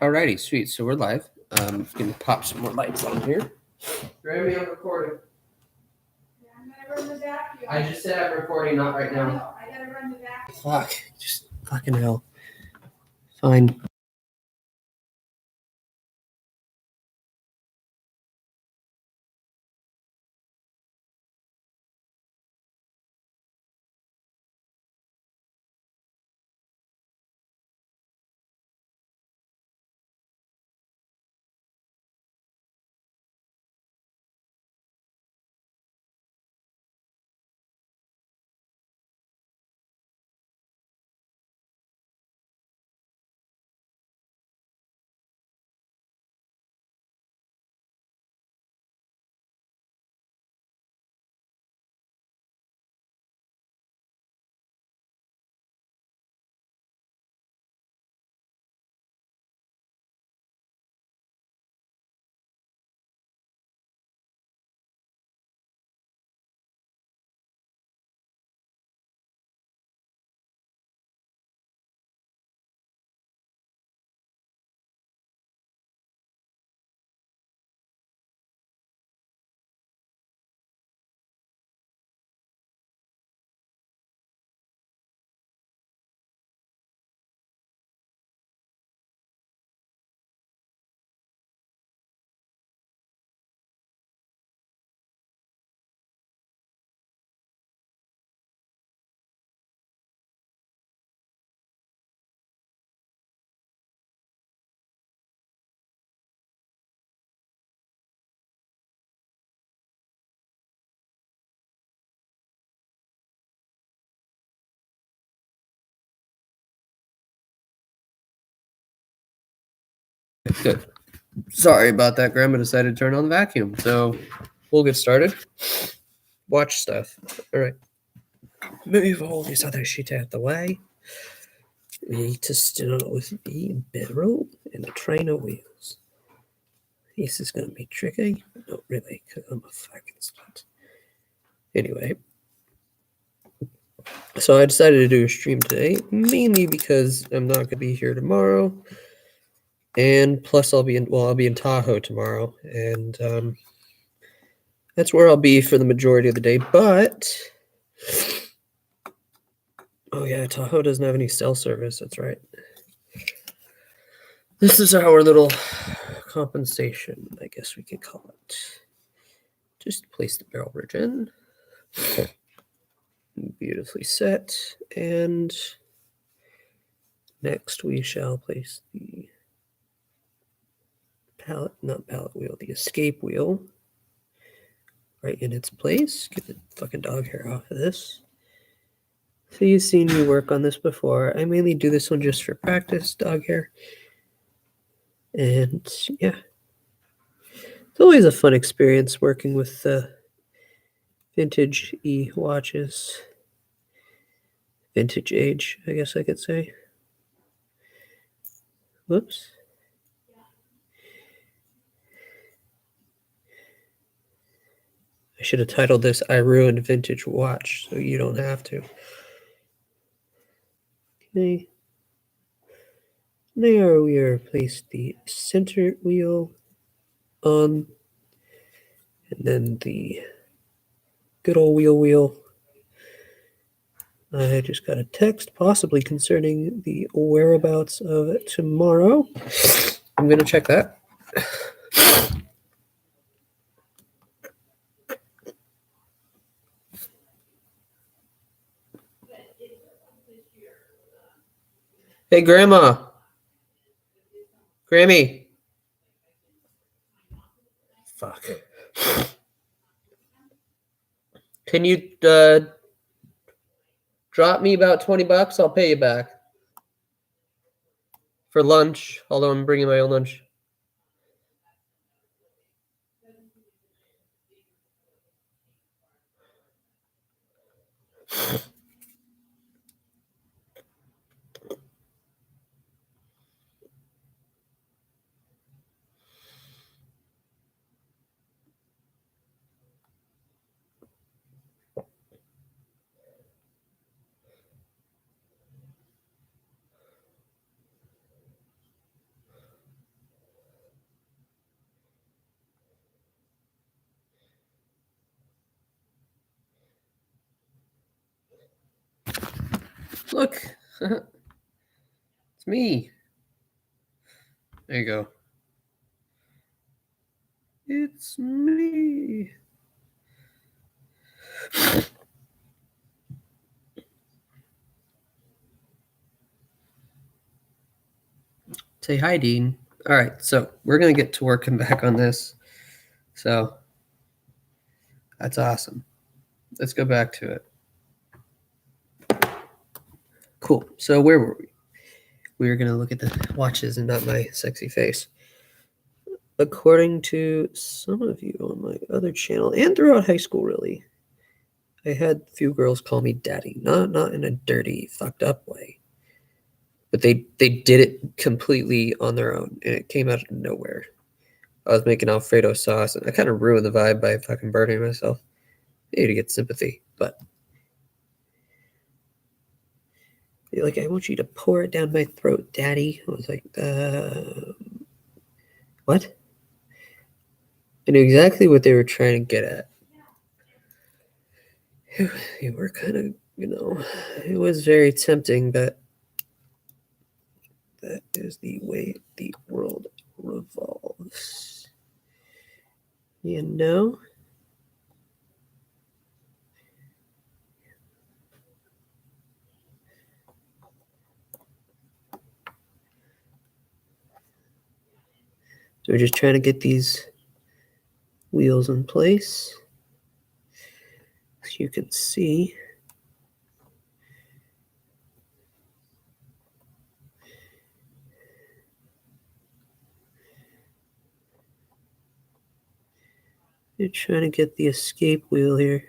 Alrighty, sweet. So we're live. Gonna pop some more lights on here. Grammy, I'm recording. Yeah, I'm gonna run the vacuum. I just said I'm recording, not right now. No, I gotta run the vacuum. Fuck. Just fucking hell. Fine. Good. Sorry about that. Grandma decided to turn on the vacuum. So we'll get started. Watch stuff. Alright. Move all this other shit out the way. We need to start with the barrel and the trainer wheels. This is going to be tricky, but not really, because I'm a fucking slut. Anyway, so I decided to do a stream today, mainly because I'm not going to be here tomorrow, and plus I'll be in Tahoe tomorrow, and that's where I'll be for the majority of the day. But oh yeah, Tahoe doesn't have any cell service. That's right. This is our little compensation, I guess we could call it. Just place the barrel bridge in. Beautifully set. And next we shall place the the escape wheel right in its place. Get the fucking dog hair off of this. So you've seen me work on this before. I mainly do this one just for practice, dog hair. And yeah. It's always a fun experience working with vintage watches. Vintage age, I guess I could say. Whoops. I should have titled this I Ruined Vintage Watch, so you don't have to. Okay. There we are placed the center wheel on, and then the good old wheel. I just got a text possibly concerning the whereabouts of tomorrow. I'm going to check that. Hey, Grandma. Grammy. Fuck. Can you drop me about $20? I'll pay you back. For lunch, although I'm bringing my own lunch. Look, it's me. There you go. It's me. Say hi, Dean. All right, so we're gonna get to working back on this. So that's awesome. Let's go back to it. Cool. So where were we? We were gonna look at the watches and not my sexy face. According to some of you on my other channel and throughout high school, really, I had a few girls call me daddy, not in a dirty, fucked up way, but they did it completely on their own, and it came out of nowhere. I was making Alfredo sauce, and I kind of ruined the vibe by fucking burning myself. Maybe to get sympathy, but they're like, I want you to pour it down my throat, daddy. I was like, what? I knew exactly what they were trying to get at. They were kind of, it was very tempting, but that is the way the world revolves. You know? So we're just trying to get these wheels in place. As you can see, you're trying to get the escape wheel here.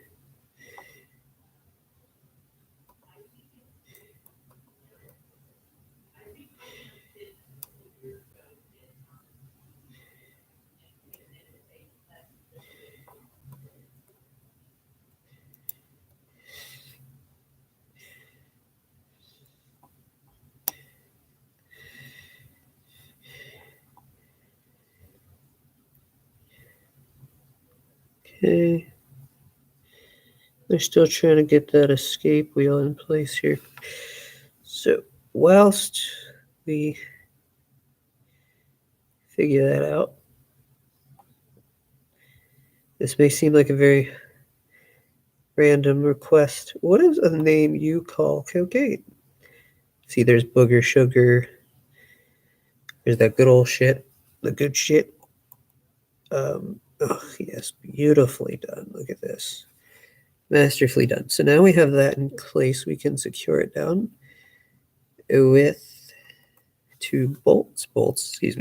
Okay. They're still trying to get that escape wheel in place here. So whilst we figure that out, this may seem like a very random request. What is a name you call cocaine? See, there's booger sugar. There's that good old shit, the good shit. Oh, yes, beautifully done. Look at this. Masterfully done. So now we have that in place. We can secure it down with two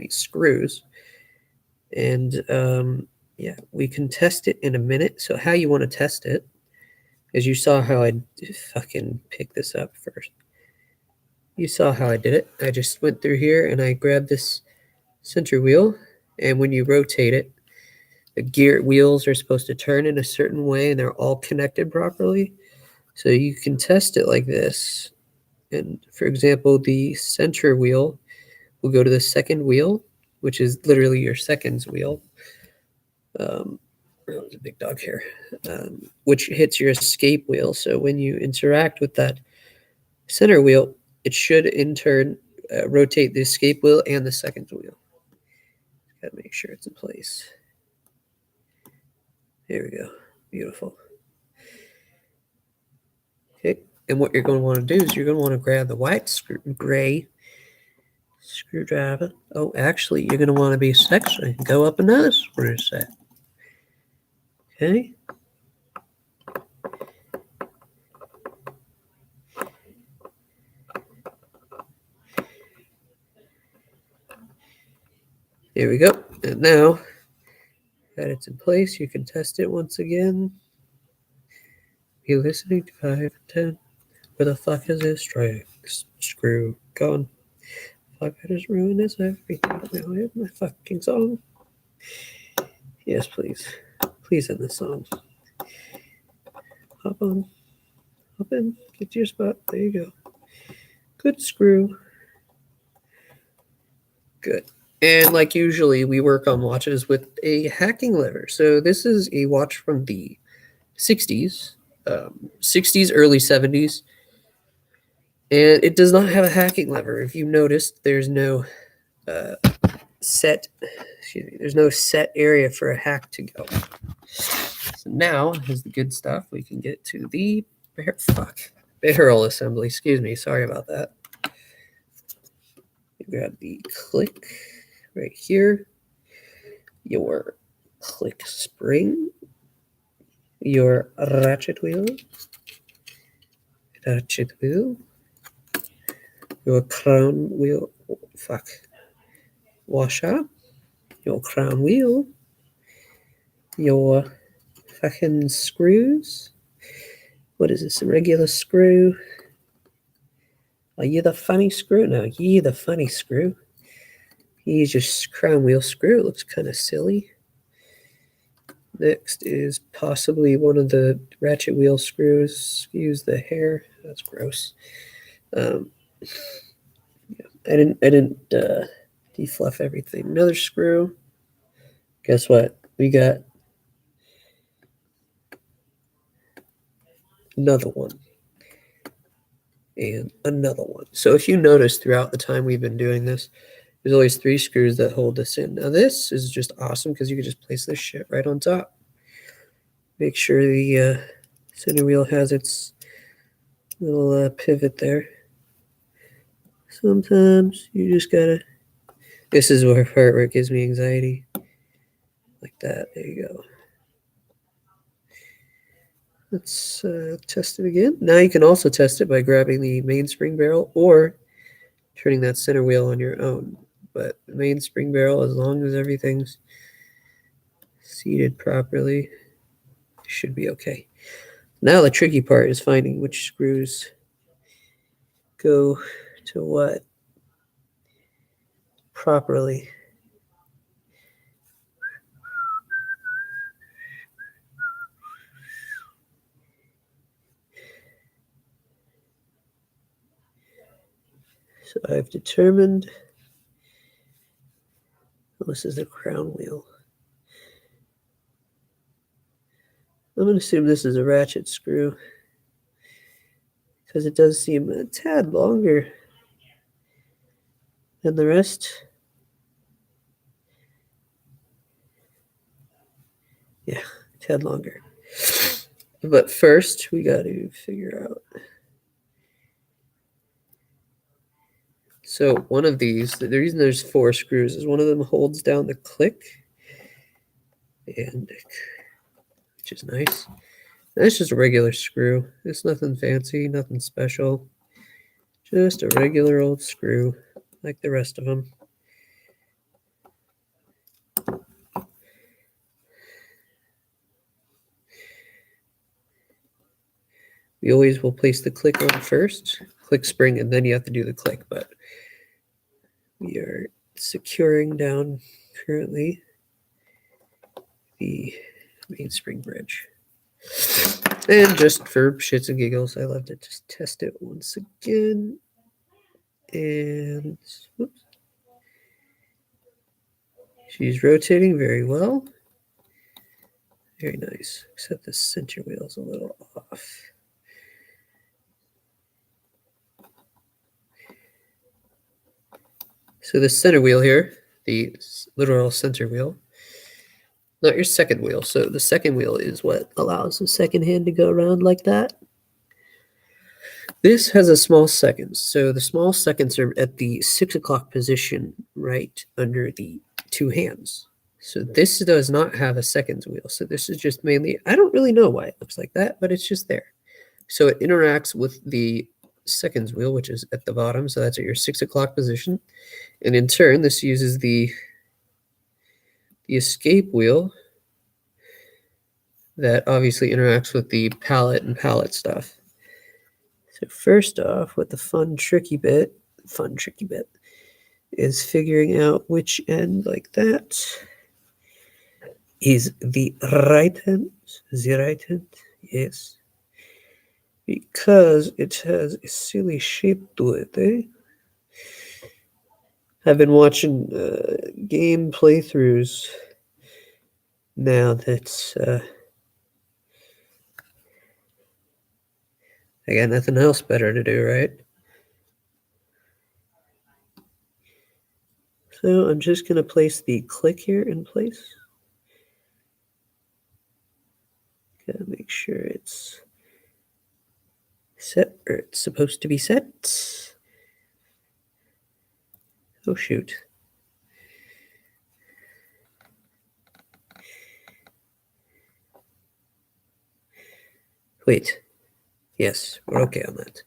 screws. And yeah, we can test it in a minute. So how you want to test it, as you saw how I fucking picked this up first. You saw how I did it. I just went through here and I grabbed this center wheel, and when you rotate it, the gear wheels are supposed to turn in a certain way and they're all connected properly. So you can test it like this. And for example, the center wheel will go to the second wheel, which is literally your seconds wheel. There's a big dog here, which hits your escape wheel. So when you interact with that center wheel, it should in turn rotate the escape wheel and the seconds wheel. Gotta make sure it's in place. There we go. Beautiful. Okay, and what you're going to want to do is you're going to want to grab the gray screwdriver. Oh, actually, you're going to want to be sexy. Go up another screw set. Okay. Here we go. And now that it's in place, you can test it once again. Be listening to 5 and 10. Where the fuck is this screw gone? Fuck, I just ruined this everything. Now I have my fucking song. Yes, please. Please end this song. Hop on. Hop in. Get to your spot. There you go. Good screw. Good. And like usually, we work on watches with a hacking lever. So this is a watch from the 60s, early 70s. And it does not have a hacking lever. If you noticed, there's no there's no set area for a hack to go. So now, here's the good stuff. We can get to the barrel assembly. Excuse me. Sorry about that. You grab the click right here, your click spring, your ratchet wheel, your crown wheel, washer, your crown wheel, your fucking screws. What is this, a regular screw? Are you the funny screw? No, you the funny screw. Use your crown wheel screw. It looks kind of silly. Next is possibly one of the ratchet wheel screws. Use the hair. That's gross. Yeah, I didn't defluff everything. Another screw. Guess what? We got another one. And another one. So if you notice throughout the time we've been doing this, there's always 3 screws that hold this in. Now this is just awesome because you can just place this shit right on top. Make sure the center wheel has its little pivot there. Sometimes you just gotta, this is where part where it gives me anxiety. Like that, there you go. Let's test it again. Now you can also test it by grabbing the main spring barrel or turning that center wheel on your own. But the main spring barrel, as long as everything's seated properly, should be okay. Now the tricky part is finding which screws go to what properly. So I've determined, well, this is the crown wheel. I'm going to assume this is a ratchet screw because it does seem a tad longer than the rest. Yeah, a tad longer. But first, we got to figure out. So one of these, the reason there's 4 screws is one of them holds down the click, and which is nice. That's just a regular screw. It's nothing fancy, nothing special. Just a regular old screw, like the rest of them. We always will place the click on first, click spring, and then you have to do the click. But we are securing down currently the main spring bridge. And just for shits and giggles, I love to just test it once again. And whoops. She's rotating very well. Very nice, except the center wheel is a little off. So the center wheel here, the literal center wheel, not your second wheel. So the second wheel is what allows the second hand to go around like that. This has a small seconds. So the small seconds are at the 6 o'clock position right under the 2 hands. So this does not have a seconds wheel. So this is just mainly, I don't really know why it looks like that, but it's just there. So it interacts with the seconds wheel, which is at the bottom. So that's at your 6 o'clock position. And in turn, this uses the escape wheel that obviously interacts with the pallet and pallet stuff. So first off, what the fun tricky bit is figuring out which end, like that, is the right hand. Yes. Because it has a silly shape to it, eh? I've been watching game playthroughs now that's I got nothing else better to do, right? So I'm just going to place the click here in place. Gotta make sure it's set where it's supposed to be set. Oh shoot. Wait. Yes, we're okay on that.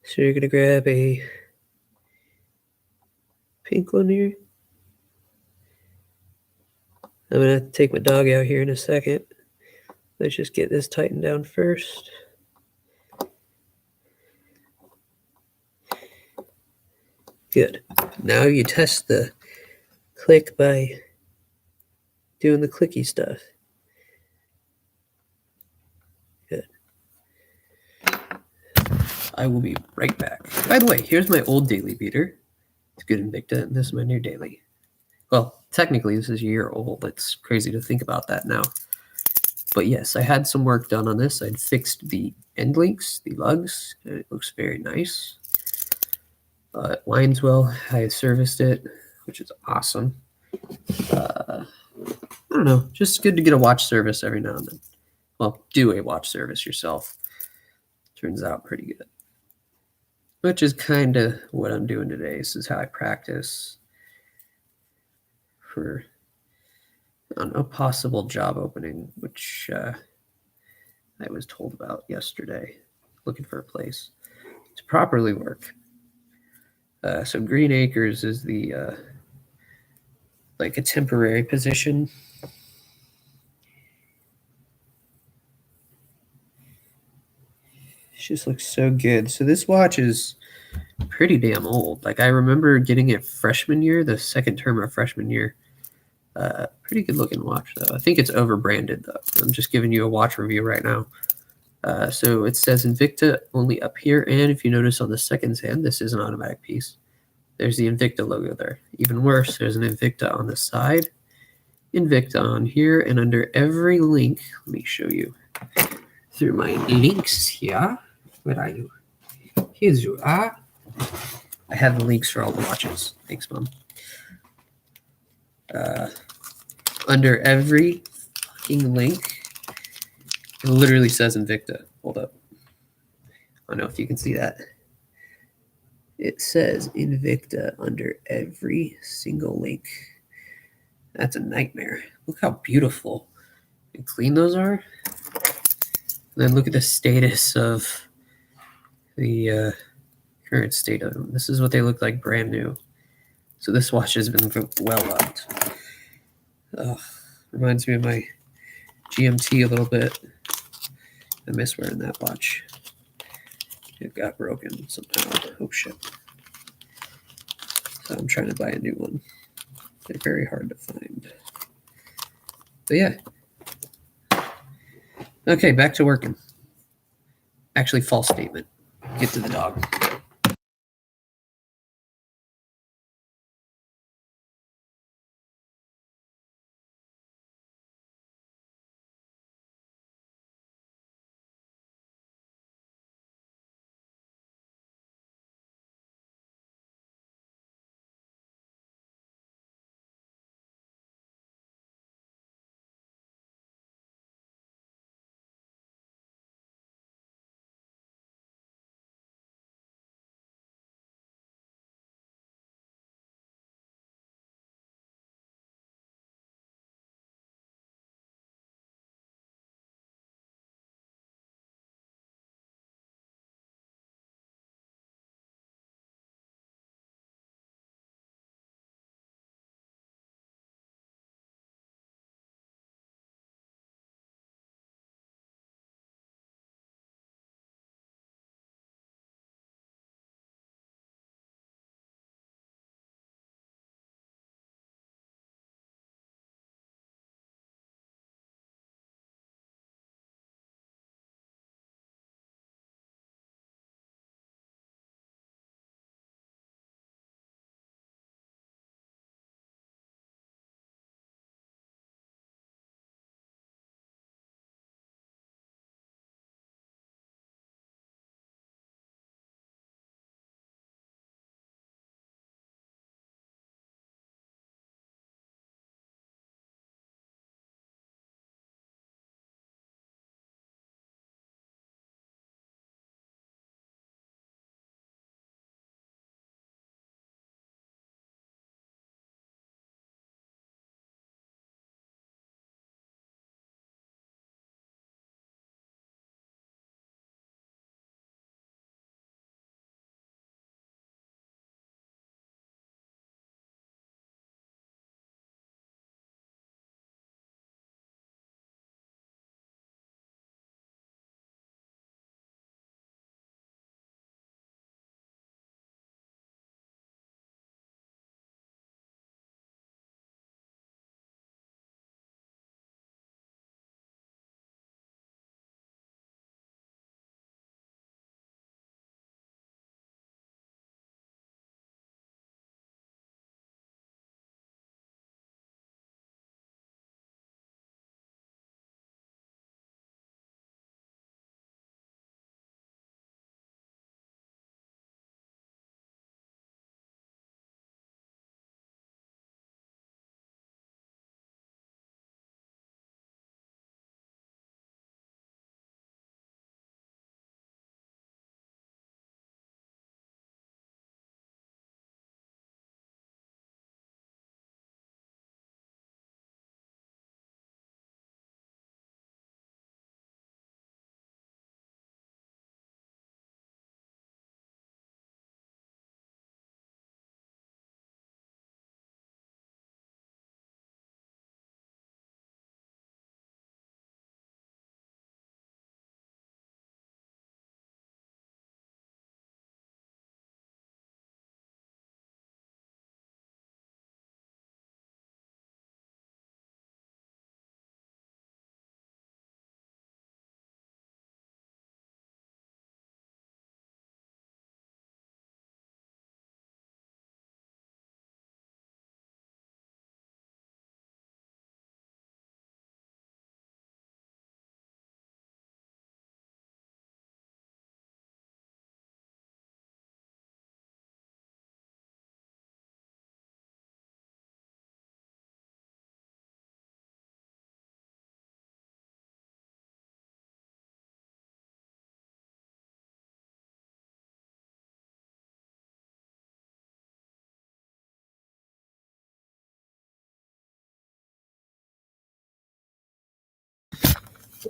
So you're gonna grab a pink one here. I'm gonna take my dog out here in a second. Let's just get this tightened down first. Good. Now you test the click by doing the clicky stuff. Good. I will be right back. By the way, here's my old daily beater. It's good Invicta, and this is my new daily. Well, technically, this is a year old. It's crazy to think about that now. But yes, I had some work done on this. I'd fixed the end links, the lugs, and it looks very nice. It winds well. I serviced it, which is awesome. I don't know, just good to get a watch service every now and then. Well, do a watch service yourself. Turns out pretty good. Which is kind of what I'm doing today. This is how I practice for a possible job opening, which I was told about yesterday, looking for a place to properly work. So Green Acres is the like a temporary position. It just looks so good. So this watch is pretty damn old. Like I remember getting it freshman year, the second term of freshman year. Pretty good looking watch though. I think it's over branded though. I'm just giving you a watch review right now. So it says Invicta only up here, and if you notice on the seconds hand, this is an automatic piece. There's the Invicta logo there. Even worse, there's an Invicta on the side, Invicta on here, and under every link, let me show you through my links here. Where are you? Here you are. I have the links for all the watches. Thanks, Mom. Under every fucking link, it literally says Invicta. Hold up. I don't know if you can see that. It says Invicta under every single link. That's a nightmare. Look how beautiful and clean those are. And then look at the status of the current state of them. This is what they look like brand new. So this watch has been well loved. Reminds me of my GMT a little bit. I miss wearing that watch. It got broken somehow. Oh shit. So I'm trying to buy a new one. They're very hard to find. But yeah. Okay, back to working. Actually, false statement. Get to the dog.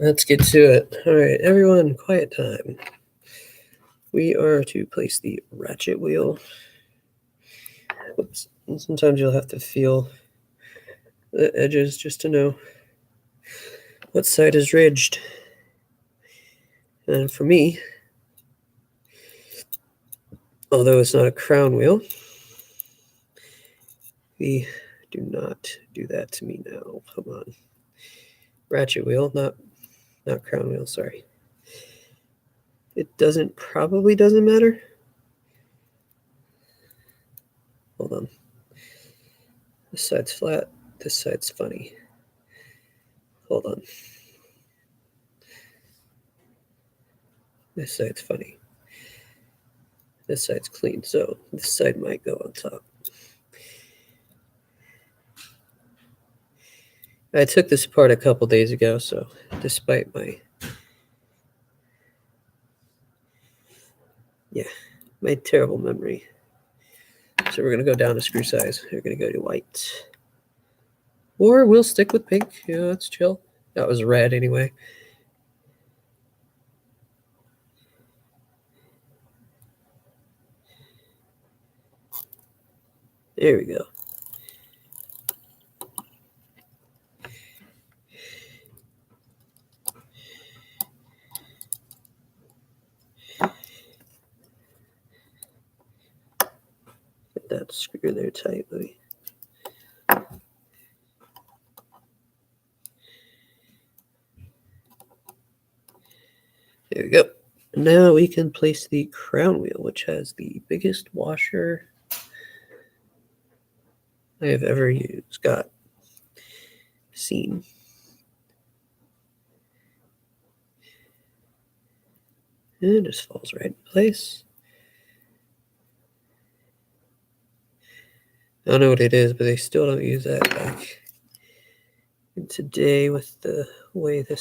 Let's get to it. All right, everyone, quiet time. We are to place the ratchet wheel. Oops. And sometimes you'll have to feel the edges just to know what side is ridged. And for me, although it's not a crown wheel, we do not do that to me now. Come on. Ratchet wheel, not crown wheel, sorry. It probably doesn't matter. Hold on. This side's flat, this side's funny. Hold on. This side's funny. This side's clean, so this side might go on top. I took this apart a couple days ago, so despite my terrible memory. So we're going to go down to screw size. We're going to go to white. Or we'll stick with pink. Yeah, let's chill. That was red anyway. There we go. Get that screw there tightly. There we go. Now we can place the crown wheel, which has the biggest washer I have ever seen. And it just falls right in place. I don't know what it is, but they still don't use that back in today with the way the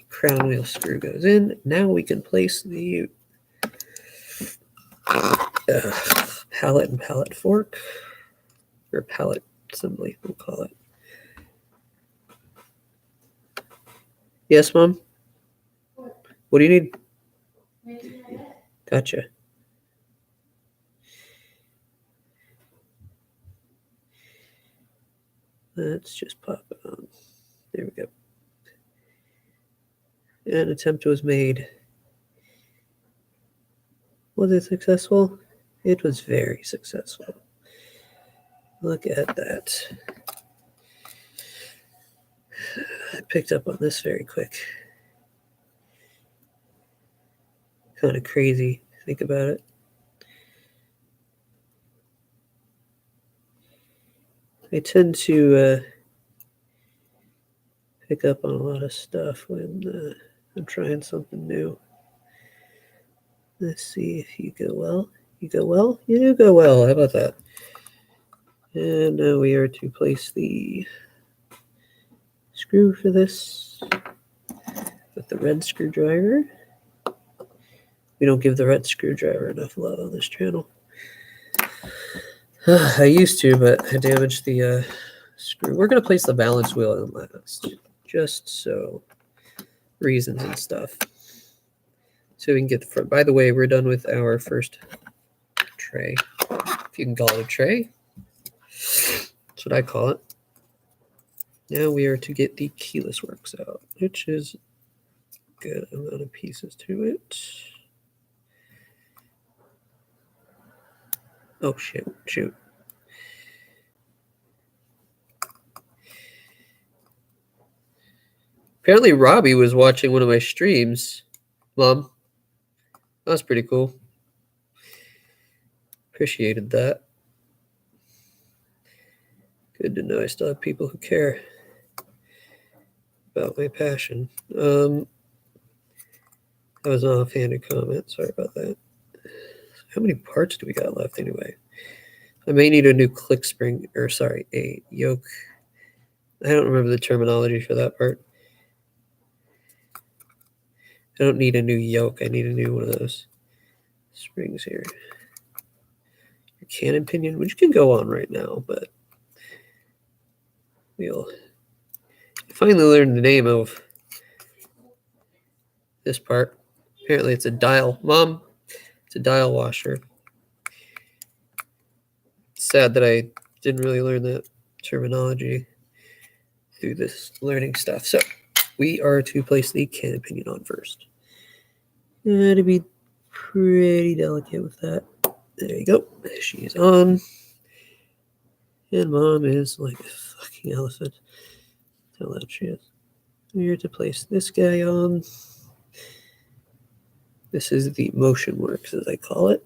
crown wheel screw goes in. Now we can place the pallet and pallet fork, or pallet assembly, we'll call it. Yes, Mom? What do you need? Gotcha. Let's just pop it on. There we go. An attempt was made. Was it successful? It was very successful. Look at that. I picked up on this very quick. Kind of crazy. Think about it. I tend to pick up on a lot of stuff when I'm trying something new. Let's see if you go well. You go well? You do go well. How about that? And now we are to place the screw for this with the red screwdriver. We don't give the red screwdriver enough love on this channel. I used to, but I damaged the screw. We're going to place the balance wheel in last, just so reasons and stuff. So we can get the front. By the way, we're done with our first tray. If you can call it a tray. That's what I call it. Now we are to get the keyless works out, which is a good amount of pieces to it. Oh, shoot. Apparently Robbie was watching one of my streams. Mom, that was pretty cool. Appreciated that. Good to know I still have people who care about my passion. That was an offhanded comment. Sorry about that. How many parts do we got left anyway? I may need a new click spring, a yoke. I don't remember the terminology for that part. I don't need a new yoke. I need a new one of those springs here. Your cannon pinion, which can go on right now, but we'll finally learned the name of this part. Apparently it's a dial. Mom, it's a dial washer. It's sad that I didn't really learn that terminology through this learning stuff. So we are to place the can of pinion on first. To be pretty delicate with that. There you go. She's on. And Mom is like a fucking elephant. How loud she is. We're to place this guy on. This is the motion works, as I call it.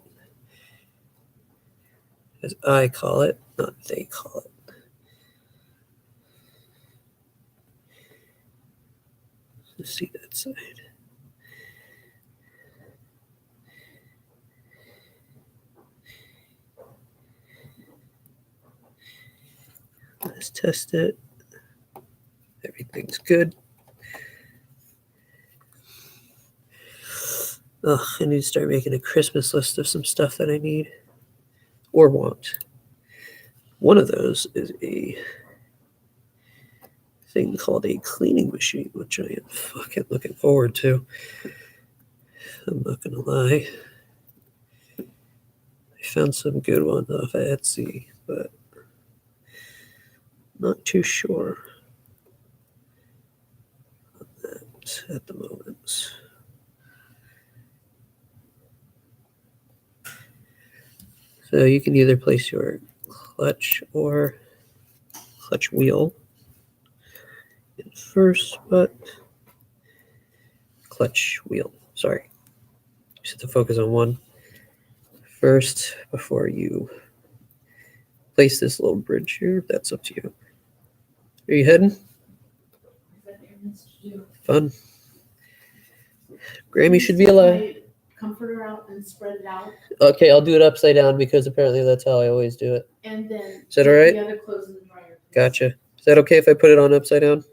As I call it, not they call it. Let's see that side. Let's test it. Everything's good. Ugh, I need to start making a Christmas list of some stuff that I need or want. One of those is a thing called a cleaning machine, which I am fucking looking forward to. I'm not gonna lie. I found some good ones off of Etsy, but not too sure on that at the moment. So you can either place your clutch or clutch wheel in first, but clutch wheel, sorry. You have to focus on one first before you place this little bridge here. That's up to you. Are you heading? Fun. Grammy should be alive. Comforter out and spread it out, Okay, I'll do it upside down because apparently that's how I always do it. and then Is that put all right? the other clothes in the dryer. Gotcha. Is that okay if I put it on upside down?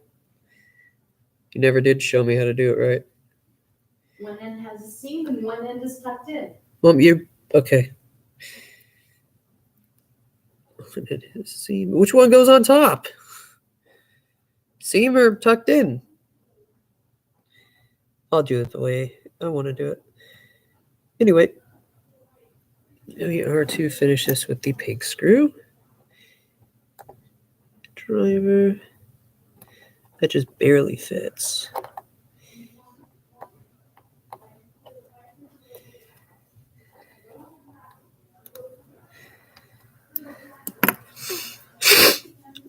You never did show me how to do it, right? One end has a seam and one end is tucked in. Mom, you okay? Seam. Which one goes on top? Seam or tucked in? I'll do it the way I want to do it. Anyway, we are to finish this with the pig screw. Driver. That just barely fits.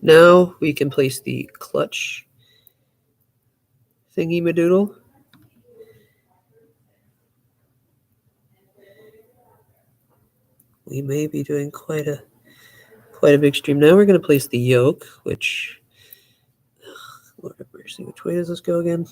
Now we can place the clutch thingy madoodle. We may be doing quite a big stream. Now we're going to place the yoke, which, Lord have mercy, which way does this go again?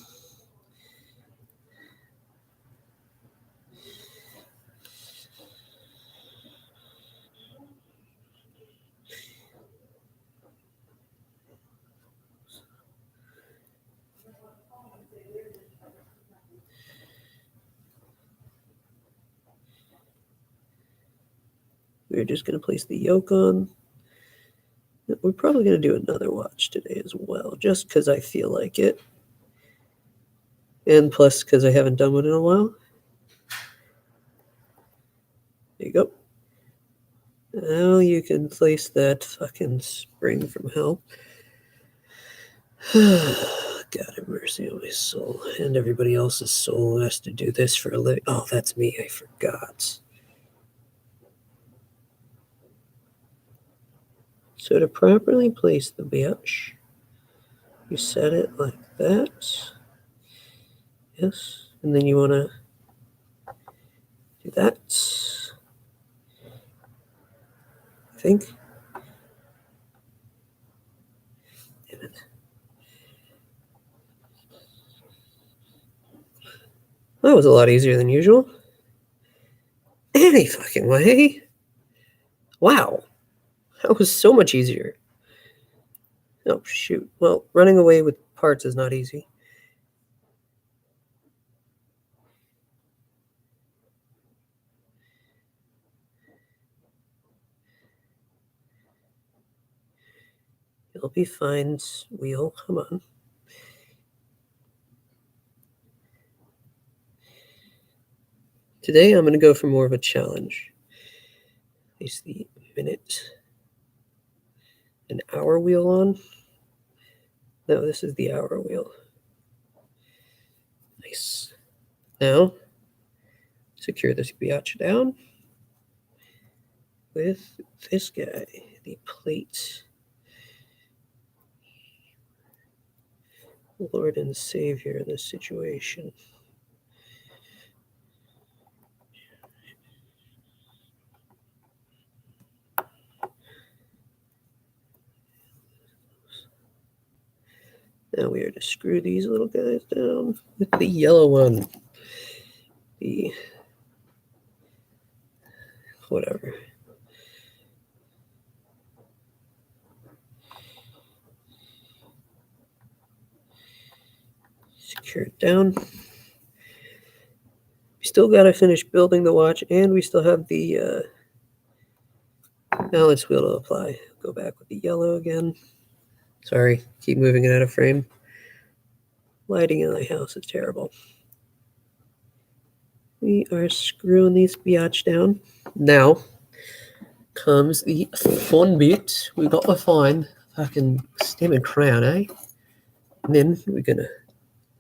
We're just going to place the yoke on. We're probably going to do another watch today as well, just because I feel like it. And plus, because I haven't done one in a while. There you go. Now you can place that fucking spring from hell. God have mercy on my soul. And everybody else's soul who has to do this for a living. Oh, that's me. I forgot. So to properly place the bitch, you set it like that. Yes. And then you want to do that. I think. Damn it. That was a lot easier than usual. Any fucking way. Wow. That was so much easier. Oh, shoot. Well, running away with parts is not easy. You'll be fine, wheel. Come on. Today I'm going to go for more of a challenge. Place the minute and hour wheel on. No, this is the hour wheel. Nice. Now, secure this biatch down with this guy, the plate. Lord and Savior in this situation. Now we are to screw these little guys down with the yellow one. The whatever. Secure it down. We still got to finish building the watch, and we still have the balance wheel to apply. Go back with the yellow again. Sorry, keep moving it out of frame. Lighting in my house is terrible. We are screwing these biatch down. Now comes the fun bit. We got to find fucking stem and crown, eh? And then we're gonna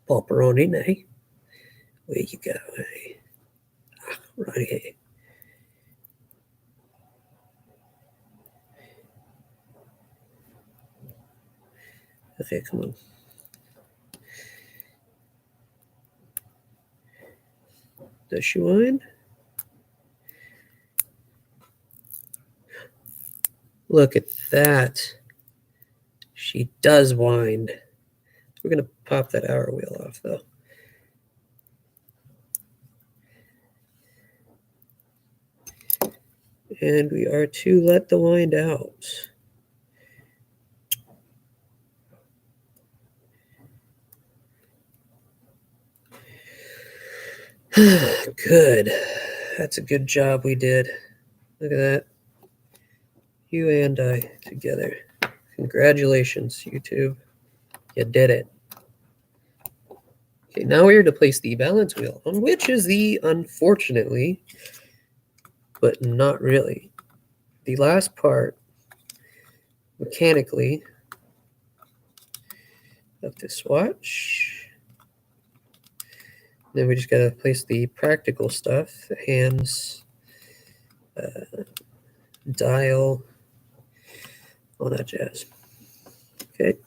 pop her on in, eh? Where you go, eh? Right here. Okay, come on. Does she wind? Look at that. She does wind. We're going to pop that hour wheel off, though. And we are to let the wind out. Good. That's a good job we did. Look at that. You and I together. Congratulations, YouTube. You did it. Okay, now we are to place the balance wheel, on which is the, unfortunately, but not really, the last part, mechanically, of this watch. Then we just got to place the practical stuff, the hands, dial, all that jazz. Okay.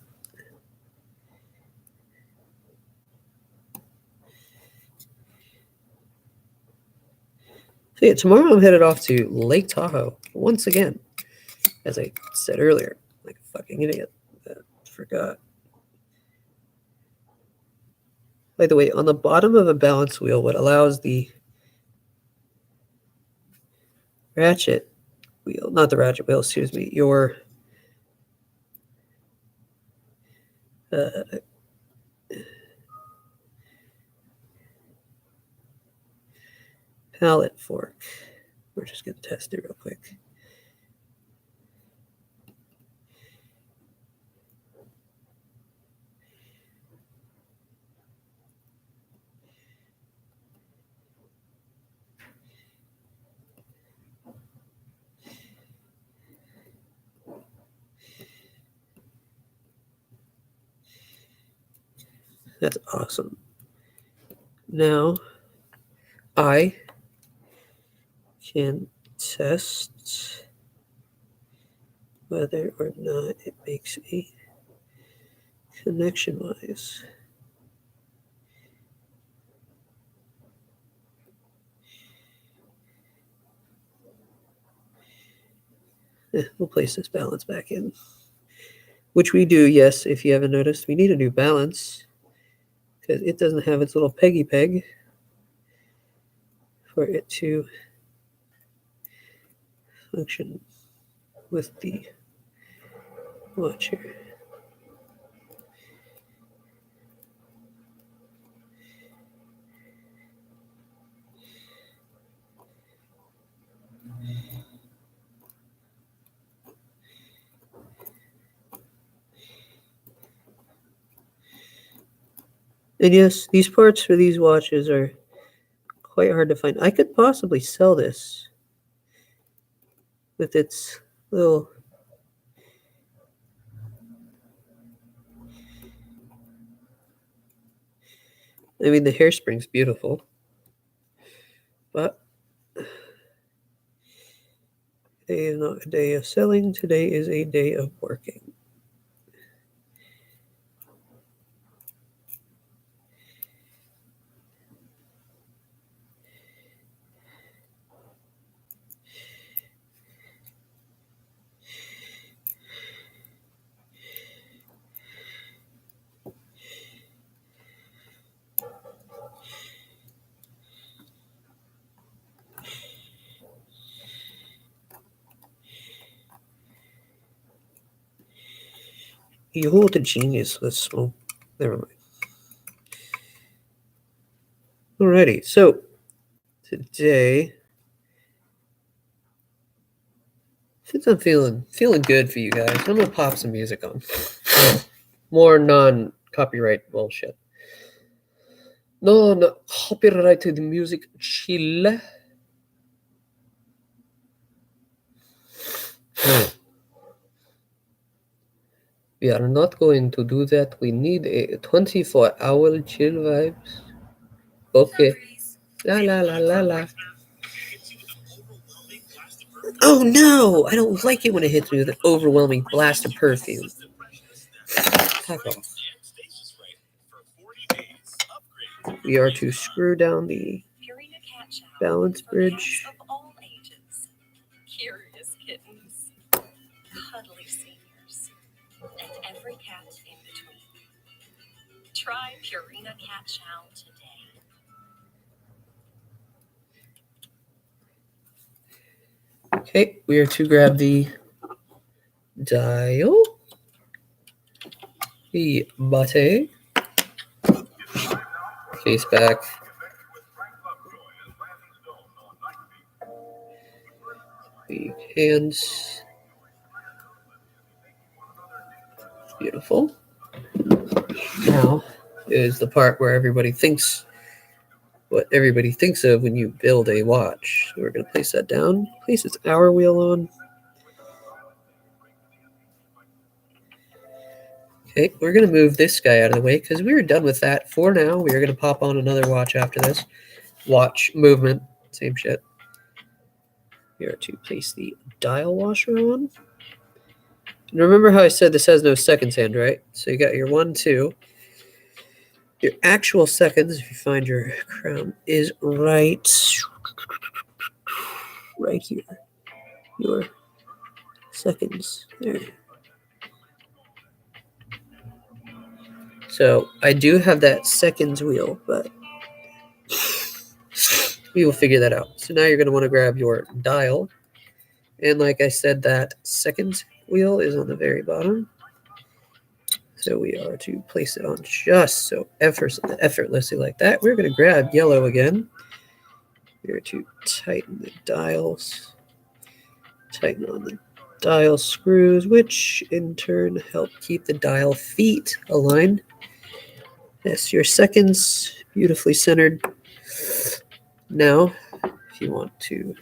So yeah, tomorrow I'm headed off to Lake Tahoe once again, as I said earlier, like a fucking idiot. I forgot. By the way, on the bottom of a balance wheel, what allows the ratchet wheel, not the ratchet wheel, excuse me, your pallet fork. We're just going to test it real quick. That's awesome. Now, I can test whether or not it makes a connection wise. We'll place this balance back in, which we do, yes, if you haven't noticed. We need a new balance because it doesn't have its little peggy peg for it to function with the watch here. And yes, these parts for these watches are quite hard to find. I could possibly sell this with its little. I mean, the hairspring's beautiful, but today is not a day of selling. Today is a day of working. You hold a genius with small. Never mind. Alrighty, so today, since I'm feeling good for you guys, I'm gonna pop some music on. More non-copyright bullshit. Non-copyrighted music, chill. We are not going to do that. We need a 24-hour chill vibes. Okay. La la la la la. Oh no! I don't like it when it hits me with an overwhelming blast of perfume. Fuck off. We are to screw down the balance bridge. Curious kittens, cuddly seniors, and every cat in between. Try Purina Cat Chow today. Okay, we are to grab the dial, the bate, case back, the hands. Beautiful. Now is the part where everybody thinks what everybody thinks of when you build a watch. So we're going to place that down, place its hour wheel on. Okay, we're going to move this guy out of the way because we were done with that for now. We are going to pop on another watch after this. Watch, movement, same shit. We are to place the dial washer on. And remember how I said this has no seconds hand, right? So you got your 1, 2. Your actual seconds, if you find your crown, is right here. Your seconds there. So I do have that seconds wheel, but we will figure that out. So now you're going to want to grab your dial. And like I said, that seconds wheel is on the very bottom. So we are to place it on just so effortlessly like that. We're going to grab yellow again. We're to tighten the dials. Tighten on the dial screws, which in turn help keep the dial feet aligned. Yes, your seconds beautifully centered. Now, if you want to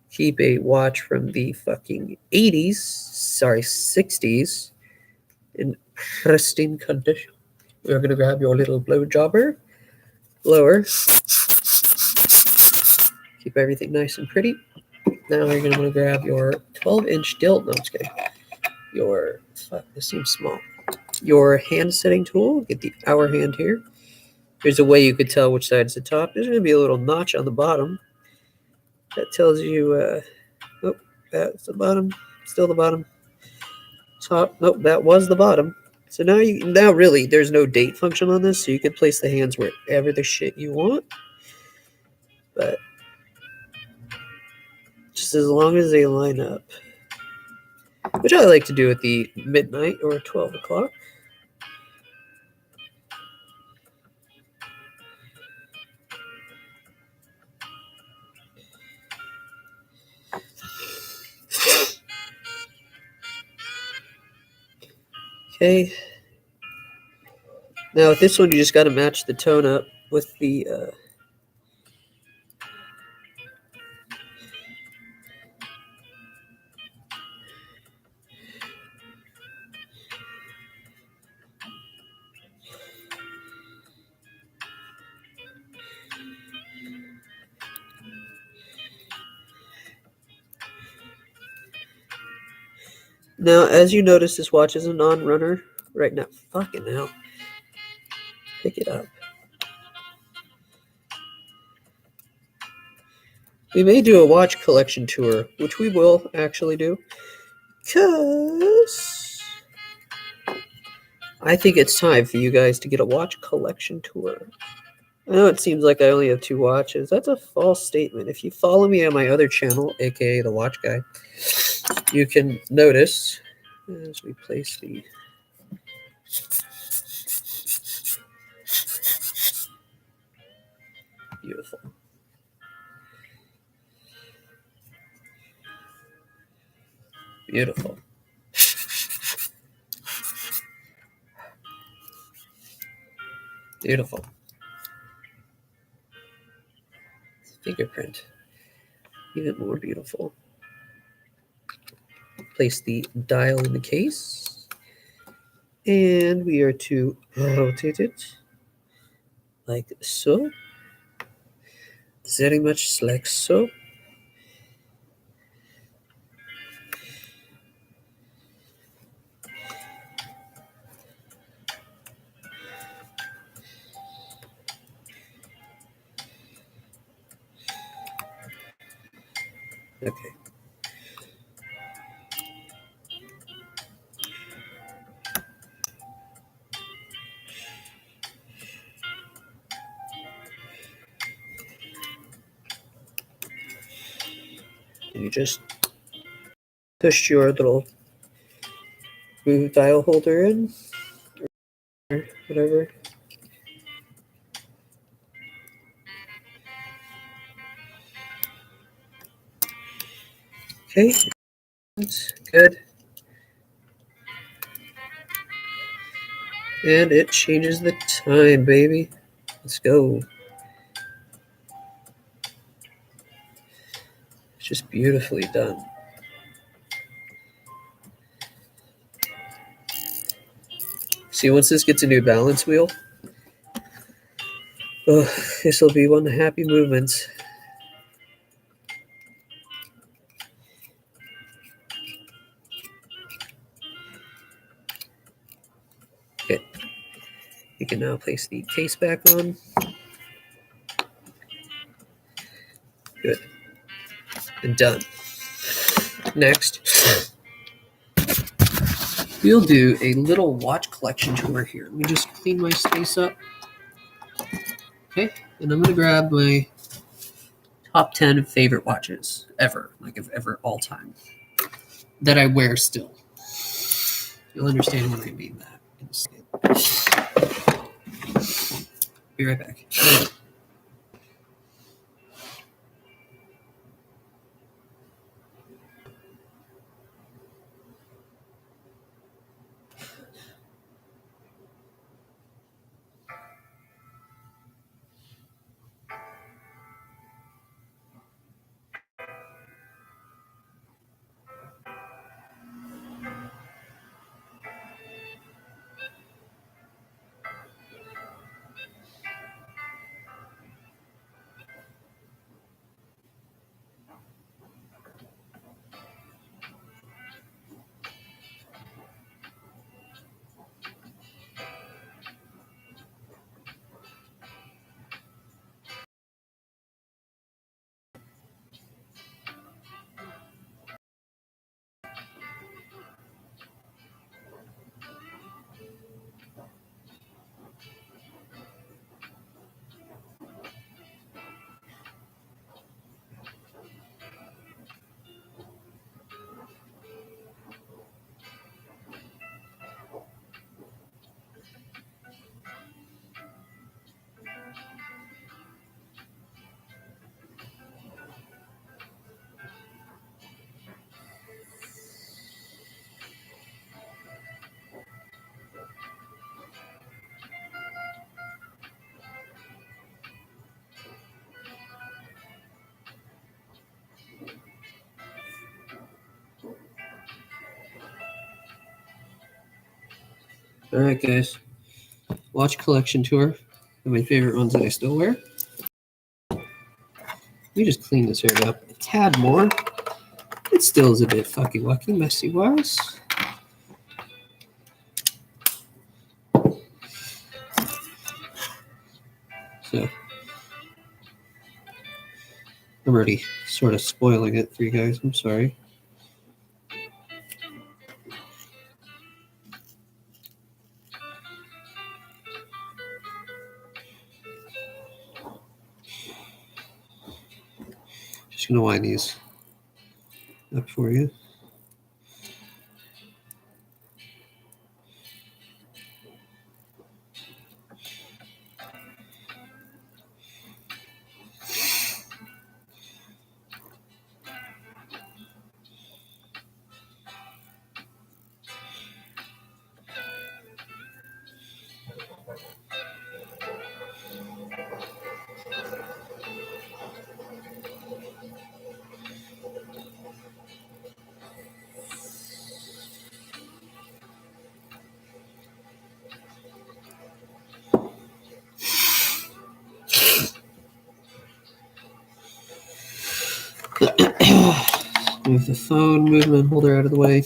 keep a watch from the fucking 60s, in pristine condition, we're going to grab your little blow jobber, blower, keep everything nice and pretty. Now you're going to want to grab your 12-inch dill. No, I'm just kidding. This seems small. Your hand setting tool. Get the hour hand here. There's a way you could tell which side's the top. There's going to be a little notch on the bottom. That tells you, that's the bottom. Still the bottom. Top. Nope, that was the bottom. So now really, there's no date function on this, so you can place the hands wherever the shit you want. But just as long as they line up. Which I like to do at the midnight or 12 o'clock. Okay. Now with this one, you just got to match the tone up with the Now, as you notice, this watch is a non-runner right now. Fucking hell. Pick it up. We may do a watch collection tour, which we will actually do. Because I think it's time for you guys to get a watch collection tour. I know it seems like I only have 2 watches. That's a false statement. If you follow me on my other channel, aka The Watch Guy, you can notice as we place the beautiful. Beautiful. Beautiful. Fingerprint. Even more beautiful. Place the dial in the case. And we are to rotate it like so. Very much like so. Okay. You just push your little groove dial holder in, or whatever. Okay, that's good. And it changes the time, baby. Let's go. It's just beautifully done. See, once this gets a new balance wheel, oh, this will be one of the happy movements. Okay. You can now place the case back on. Good. And done. Next, we'll do a little watch collection tour here. Let me just clean my space up. Okay, and I'm going to grab my top 10 favorite watches ever, like of ever, all time, that I wear still. You'll understand what I mean that in a second. Be right back. All right, guys. Watch collection tour. My favorite ones that I still wear. Let me just clean this area up a tad more. It still is a bit fucky wucky, messy wise. I'm already sort of spoiling it for you guys. I'm sorry. Just gonna wind these up for you. Move the phone movement holder out of the way.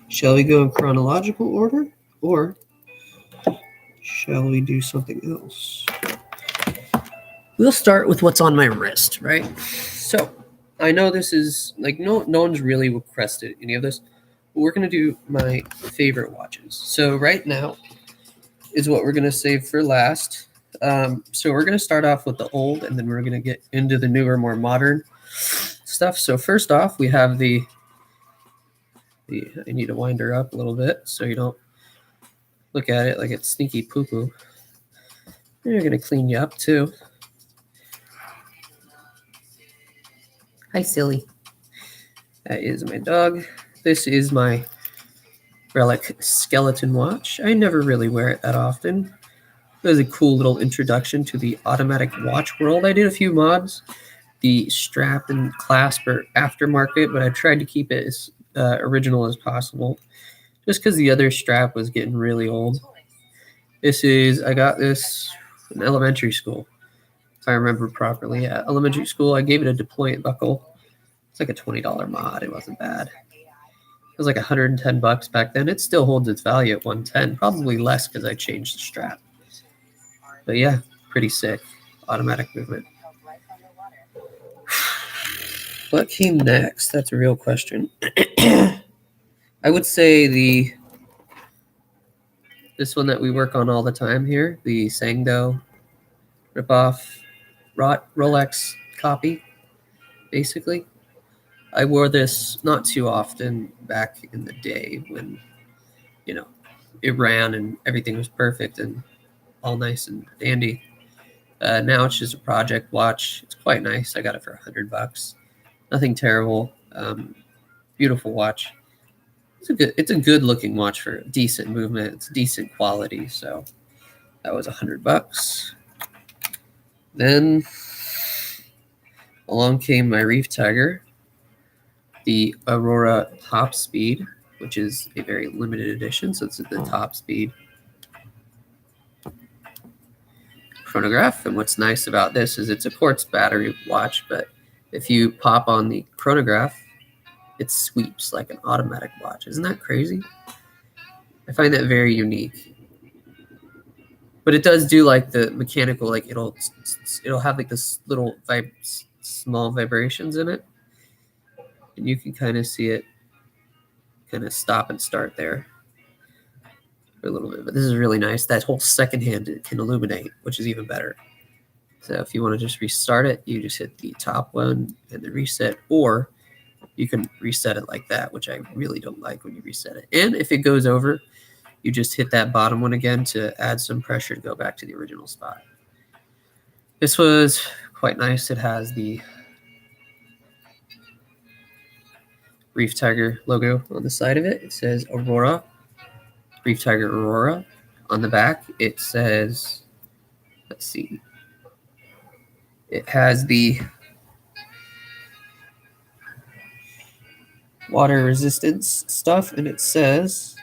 Shall we go in chronological order, or shall we do something else? We'll start with what's on my wrist, right? So I know this is like no one's really requested any of this, but we're gonna do my favorite watches. So right now is what we're gonna save for last. So we're gonna start off with the old, and then we're gonna get into the newer, more modern stuff. So first off, we have the I need to wind her up a little bit so you don't look at it like it's sneaky poo-poo. You're going to clean you up too. Hi, silly. That is my dog. This is my Relic skeleton watch. I never really wear it that often. It was a cool little introduction to the automatic watch world. I did a few mods. The strap and clasp are aftermarket, but I tried to keep it as original as possible, just because the other strap was getting really old. I got this in elementary school, if I remember properly. Yeah, elementary school, I gave it a deployant buckle. It's like a $20 mod. It wasn't bad. It was like $110 back then. It still holds its value at $110, probably less because I changed the strap. But yeah, pretty sick. Automatic movement. What came next? That's a real question. I would say this one that we work on all the time here, the Sangdo ripoff Rolex copy, basically. I wore this not too often back in the day when, it ran and everything was perfect and all nice and dandy. Now it's just a project watch. It's quite nice. I got it for $100. Nothing terrible. Beautiful watch. It's a good looking watch for decent movement. It's decent quality. So that was $100. Then along came my Reef Tiger, the Aurora Top Speed, which is a very limited edition. So it's the top speed chronograph. And what's nice about this is it's a quartz battery watch, but if you pop on the chronograph, it sweeps like an automatic watch. Isn't that crazy? I find that very unique. But it does do like the mechanical, like it'll have like this little small vibrations in it. And you can kind of see it kind of stop and start there for a little bit. But this is really nice. That whole second hand it can illuminate, which is even better. So if you want to just restart it, you just hit the top one and the reset, or you can reset it like that, which I really don't like when you reset it. And if it goes over, you just hit that bottom one again to add some pressure to go back to the original spot. This was quite nice. It has the Reef Tiger logo on the side of it. It says Aurora Reef Tiger Aurora. On the back, it says, let's see, it has the water resistance stuff, and it says,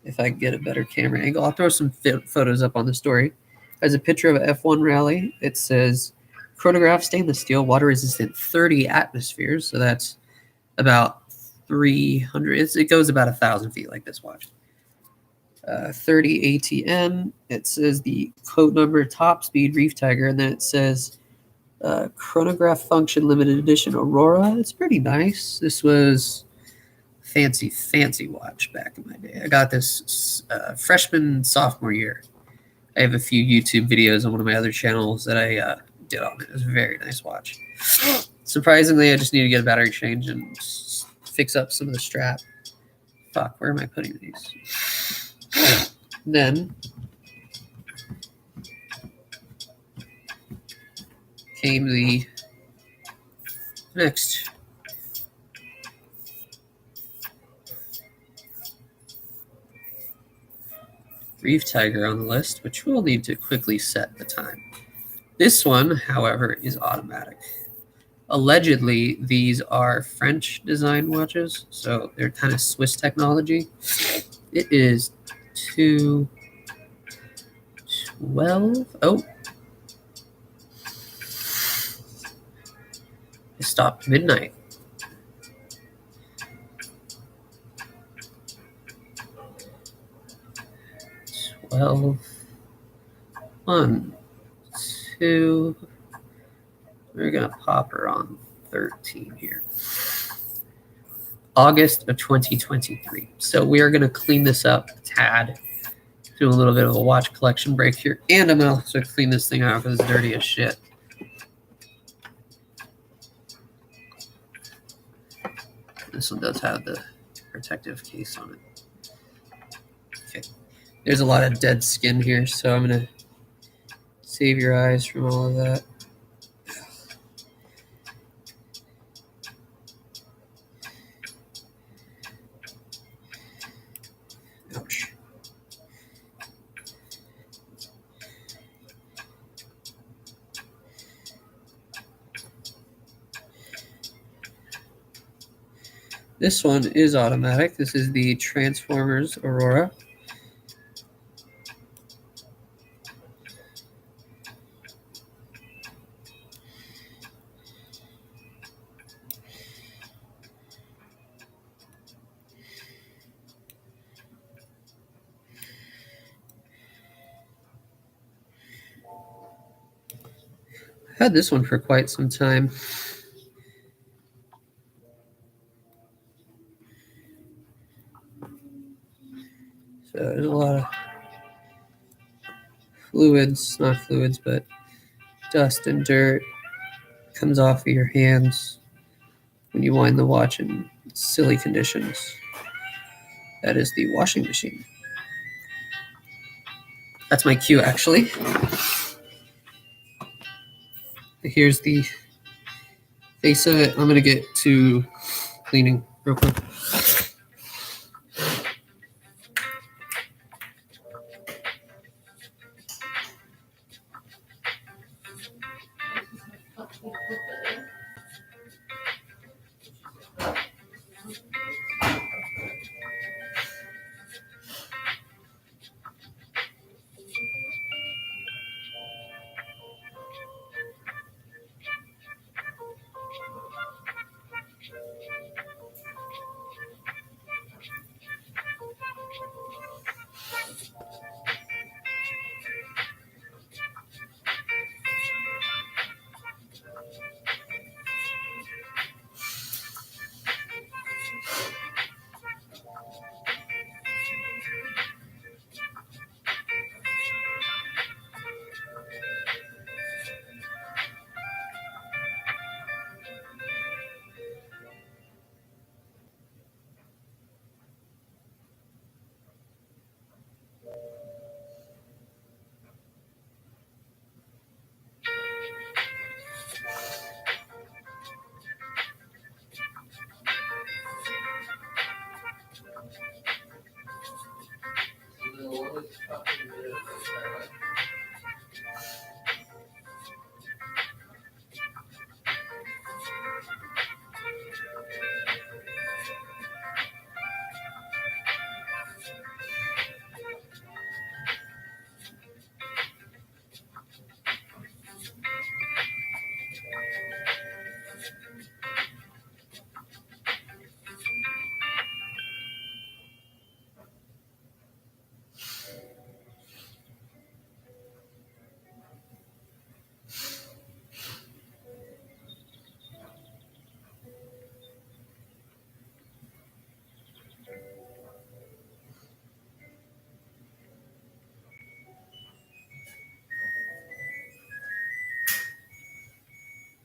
if I can get a better camera angle, I'll throw some photos up on the story. It has a picture of an F1 rally. It says chronograph stainless steel, water resistant 30 atmospheres. So that's about 300. It goes about 1,000 feet like this watch. 30 ATM. It says the code number top speed Reef Tiger, and then it says chronograph function limited edition Aurora. It's pretty nice. This was fancy watch back in my day. I got this sophomore year. I have a few YouTube videos on one of my other channels that I did on it. It was a very nice watch. Surprisingly, I just need to get a battery change and fix up some of the strap. Fuck, where am I putting these? Then came the next Reef Tiger on the list, which we'll need to quickly set the time. This one, however, is automatic. Allegedly, these are French design watches, so they're kind of Swiss technology. It is 2:12. Oh, it stopped midnight. Well, 1, 2. We're gonna pop her on 13 here. August of 2023. So we are gonna clean this up a tad. Do a little bit of a watch collection break here, and I'm gonna also clean this thing out because it's dirty as shit. This one does have the protective case on it. Okay. There's a lot of dead skin here, so I'm gonna save your eyes from all of that. Ouch. This one is automatic. This is the Transformers Aurora. I had this one for quite some time. So there's a lot of fluids, not fluids, but dust and dirt comes off of your hands when you wind the watch in silly conditions. That is the washing machine. That's my cue, actually. Here's the face of it. I'm going to get to cleaning real quick.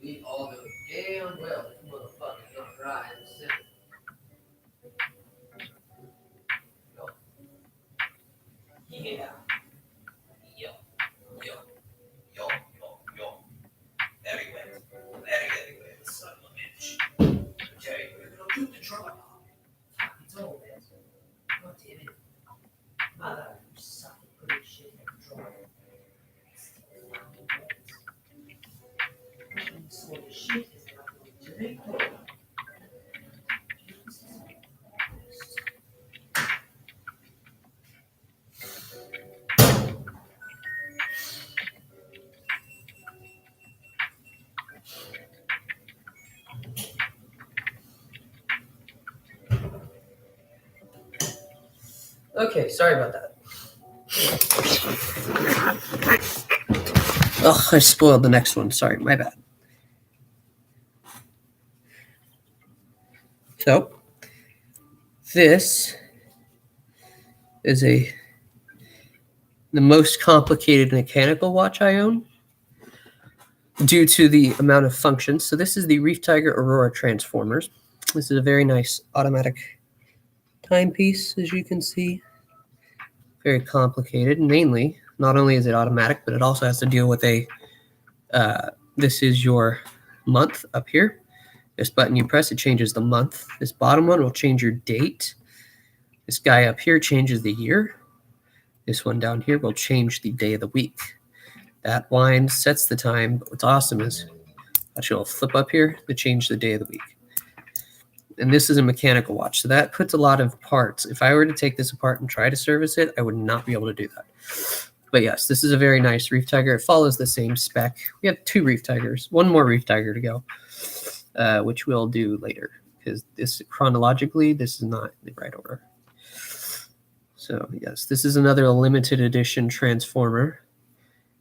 We all know damn well this motherfucker's gonna dry in the center. Yeah. Yo. Yo. Yo. Yo. Yo. Very wet. Very wet, son of a bitch. Okay, we're gonna do the dry. It's all wet. God damn it. Mother, you suck at putting shit in the dryer. So the shit is not going to be. Okay, sorry about that. Oh, I spoiled the next one. Sorry, my bad. So, this is the most complicated mechanical watch I own due to the amount of functions. So this is the Reef Tiger Aurora Transformers. This is a very nice automatic timepiece, as you can see. Very complicated. Mainly, not only is it automatic, but it also has to deal with this is your month up here. This button you press, it changes the month. This bottom one will change your date. This guy up here changes the year. This one down here will change the day of the week. That wind sets the time. But what's awesome is actually it'll flip up here to change the day of the week. And this is a mechanical watch, so that puts a lot of parts. If I were to take this apart and try to service it, I would not be able to do that. But yes, this is a very nice Reef Tiger. It follows the same spec. We have 2 Reef Tigers, 1 more Reef Tiger to go, which we'll do later because this chronologically, this is not the right order. So yes, this is another limited edition Transformer.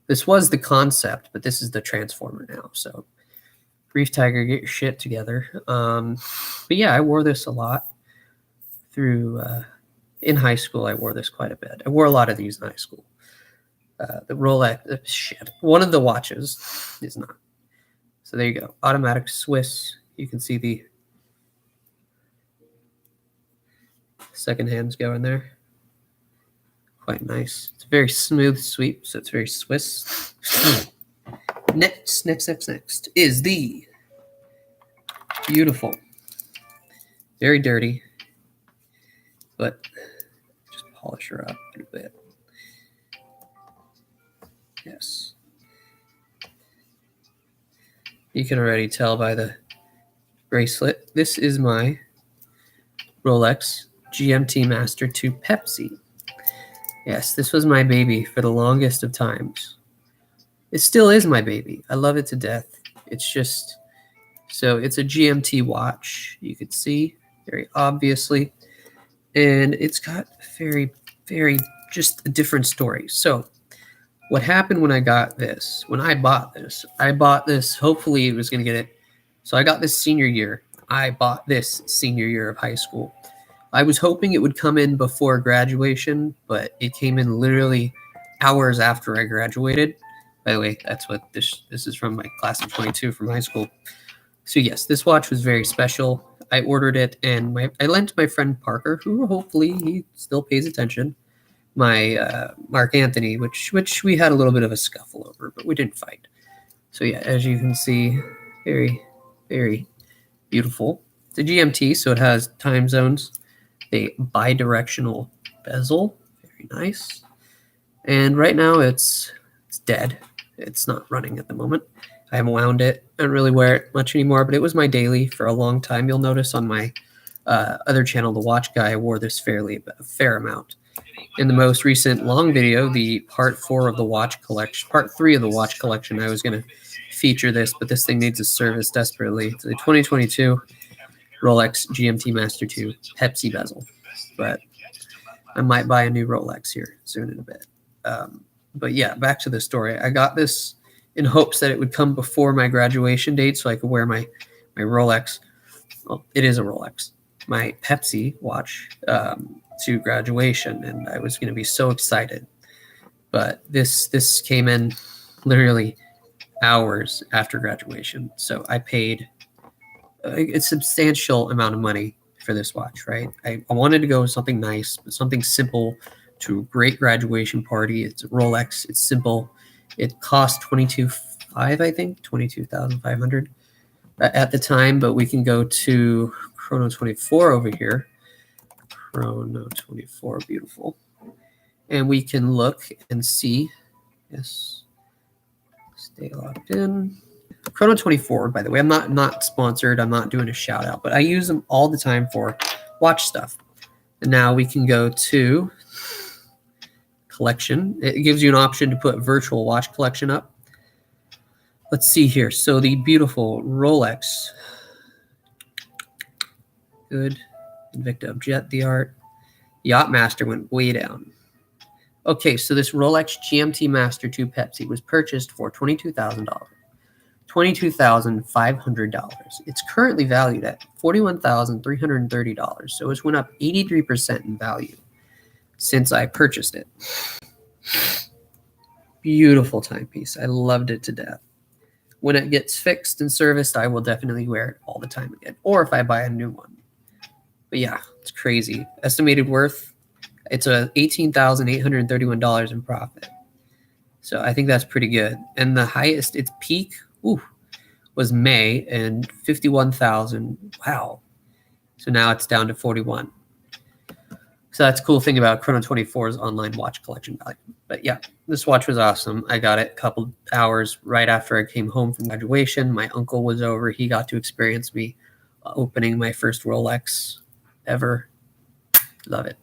This was the concept, but this is the Transformer now. So Reef Tiger, get your shit together. But yeah, I wore this a lot through in high school. I wore this quite a bit. I wore a lot of these in high school. The Rolex, shit. One of the watches is not. So there you go. Automatic Swiss. You can see the second hands going there. Quite nice. It's a very smooth sweep, so it's very Swiss. Next is the beautiful, very dirty, but just polish her up a little bit. Yes. You can already tell by the bracelet. This is my Rolex GMT Master 2 Pepsi. Yes, this was my baby for the longest of times. It still is my baby. I love it to death. It's just, so it's a GMT watch. You could see very obviously. And it's got very, very, just a different story. So what happened when I got this, when I bought this, hopefully it was going to get it. So I got this senior year. I bought this senior year of high school. I was hoping it would come in before graduation, but it came in literally hours after I graduated. By the way, that's what this is from my class of 22 from high school. So yes, this watch was very special. I ordered it, and I lent my friend Parker, who hopefully he still pays attention, my Mark Anthony, which we had a little bit of a scuffle over, but we didn't fight. So yeah, as you can see, very, very beautiful. It's a GMT, so it has time zones. A bidirectional bezel, very nice. And right now it's dead. It's not running at the moment. I haven't wound it. I don't really wear it much anymore, but it was my daily for a long time. You'll notice on my other channel, The Watch Guy, I wore this a fair amount. In the most recent long video, the part 4 of the watch collection, part 3 of the watch collection, I was going to feature this, but this thing needs a service desperately. It's a 2022 Rolex GMT Master 2 Pepsi bezel, but I might buy a new Rolex here soon in a bit. But yeah, back to the story. I got this in hopes that it would come before my graduation date so I could wear my Rolex. Well, it is a Rolex. My Pepsi watch to graduation, and I was going to be so excited. But this came in literally hours after graduation, so I paid a substantial amount of money for this watch, right? I wanted to go with something nice, but something simple to a great graduation party. It's a Rolex. It's simple. It cost $22,500, I think, $22,500 at the time, but we can go to Chrono 24 over here. Chrono 24, beautiful. And we can look and see. Yes. Stay locked in. Chrono 24, by the way, I'm not sponsored. I'm not doing a shout out, but I use them all the time for watch stuff. And now we can go to collection. It gives you an option to put virtual watch collection up. Let's see here. So the beautiful Rolex. Good. Invicta Jet the art. Yachtmaster went way down. Okay, so this Rolex GMT Master 2 Pepsi was purchased for $22,000. $22,500. It's currently valued at $41,330. So it's went up 83% in value since I purchased it. Beautiful timepiece. I loved it to death. When it gets fixed and serviced, I will definitely wear it all the time again, or if I buy a new one. But yeah, it's crazy. Estimated worth, it's a $18,831 in profit. So I think that's pretty good. And the highest, its peak, was May and 51,000. Wow. So now it's down to 41. So that's a cool thing about Chrono 24's online watch collection value. But yeah, this watch was awesome. I got it a couple hours right after I came home from graduation. My uncle was over. He got to experience me opening my first Rolex ever. Love it.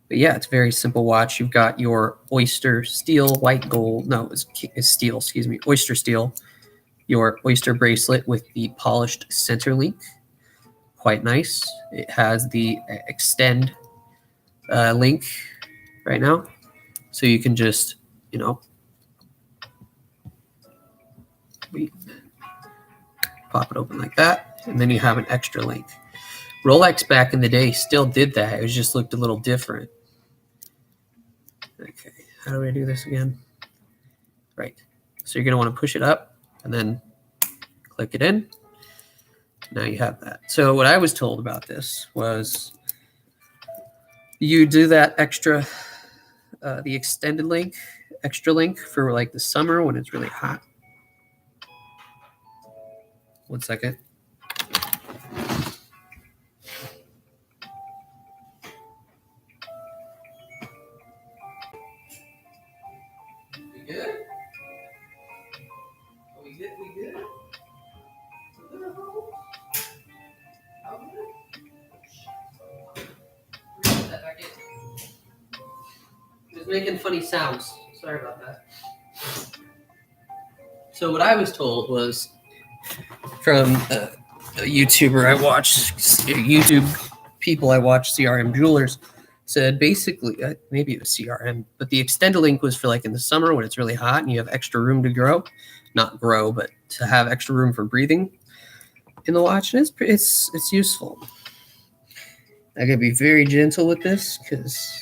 But yeah, it's a very simple watch. You've got your Oyster Steel white gold. No, it's steel, excuse me. Oyster Steel. Your Oyster bracelet with the polished center link. Quite nice. It has the extend link right now. So you can just, pop it open like that. And then you have an extra link. Rolex back in the day still did that. It just looked a little different. Okay, how do I do this again? Right. So you're going to want to push it up and then click it in. Now you have that. So what I was told about this was you do that extra, the extended link, extra link for like the summer when it's really hot. 1 second. We good? We good? We good? Put that back in. It was making funny sounds. Sorry about that. So what I was told was from a YouTuber I watch, YouTube people I watch, CRM Jewelers, said basically, maybe it was CRM, but the extended link was for like in the summer when it's really hot and you have extra room to grow, not grow, but to have extra room for breathing in the watch. And it's useful. I gotta be very gentle with this because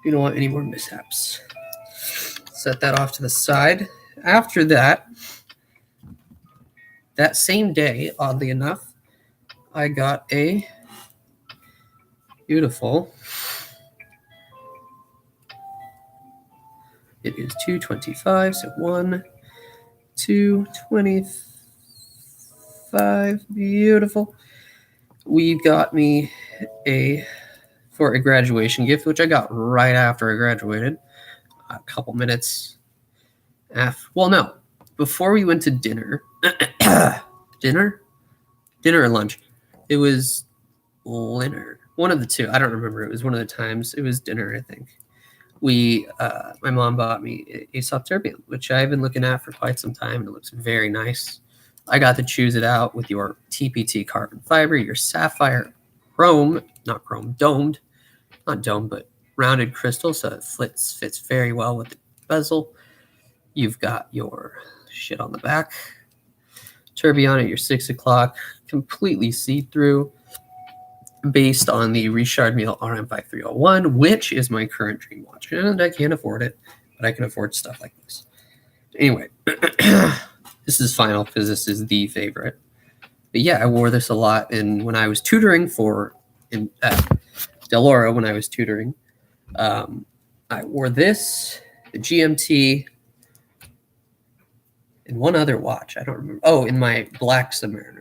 you don't want any more mishaps. Set that off to the side. After that, that same day, oddly enough, I got a beautiful, it is 225, so 1, 2, 25, beautiful. We got me for a graduation gift, which I got right after I graduated, a couple minutes. Well, no, before we went to dinner, dinner or lunch, it was dinner. One of the two. I don't remember. It was one of the times. It was dinner, I think. My mom bought me Aesop Tourbillon, which I've been looking at for quite some time, and it looks very nice. I got to choose it out with your TPT carbon fiber, your sapphire chrome, not chrome, domed, not domed, but rounded crystal, so it fits very well with the bezel. You've got your shit on the back. Tourbillon at your 6 o'clock, completely see-through, based on the Richard Mille RM5301, which is my current dream watch. And I can't afford it, but I can afford stuff like this. Anyway, this is final because this is the favorite. But yeah, I wore this a lot. And when I was tutoring in Delora, when I was tutoring, I wore this, the GMT, and one other watch. I don't remember. Oh, in my black Submariner,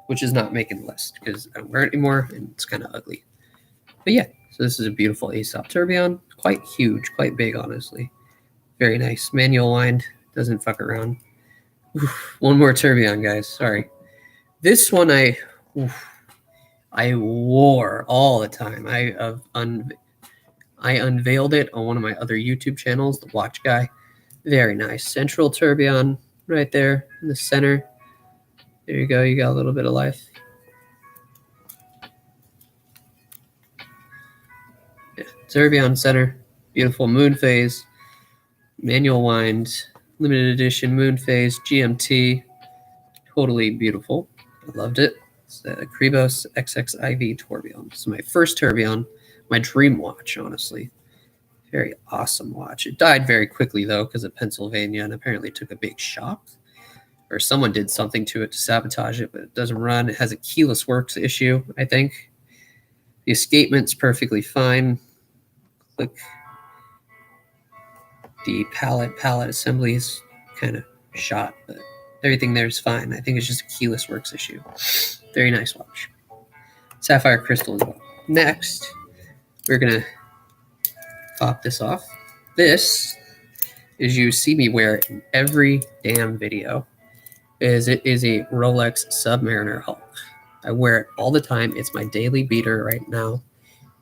which is not making the list because I don't wear it anymore and it's kind of ugly. But yeah, so this is a beautiful Aesop Tourbillon. Quite huge, quite big, honestly. Very nice. Manual wind, doesn't fuck around. Oof, one more Tourbillon, guys. Sorry. This one I wore all the time. I unveiled it on one of my other YouTube channels, The Watch Guy. Very nice. Central Tourbillon right there in the center. There you go. You got a little bit of life. Yeah, Tourbillon center. Beautiful moon phase. Manual wind. Limited edition moon phase. GMT. Totally beautiful. I loved it. It's the Kribos XXIV Tourbillon. This is my first Tourbillon. My dream watch, honestly. Very awesome watch. It died very quickly, though, because of Pennsylvania, and apparently took a big shock. Or someone did something to it to sabotage it, but it doesn't run. It has a keyless works issue, I think. The escapement's perfectly fine. Click. The pallet assembly is kind of shot, but everything there is fine. I think it's just a keyless works issue. Very nice watch. Sapphire crystal as well. Next, we're going to pop this off. This is you see me wear it in every damn video. It is a Rolex Submariner Hulk. I wear it all the time. It's my daily beater right now.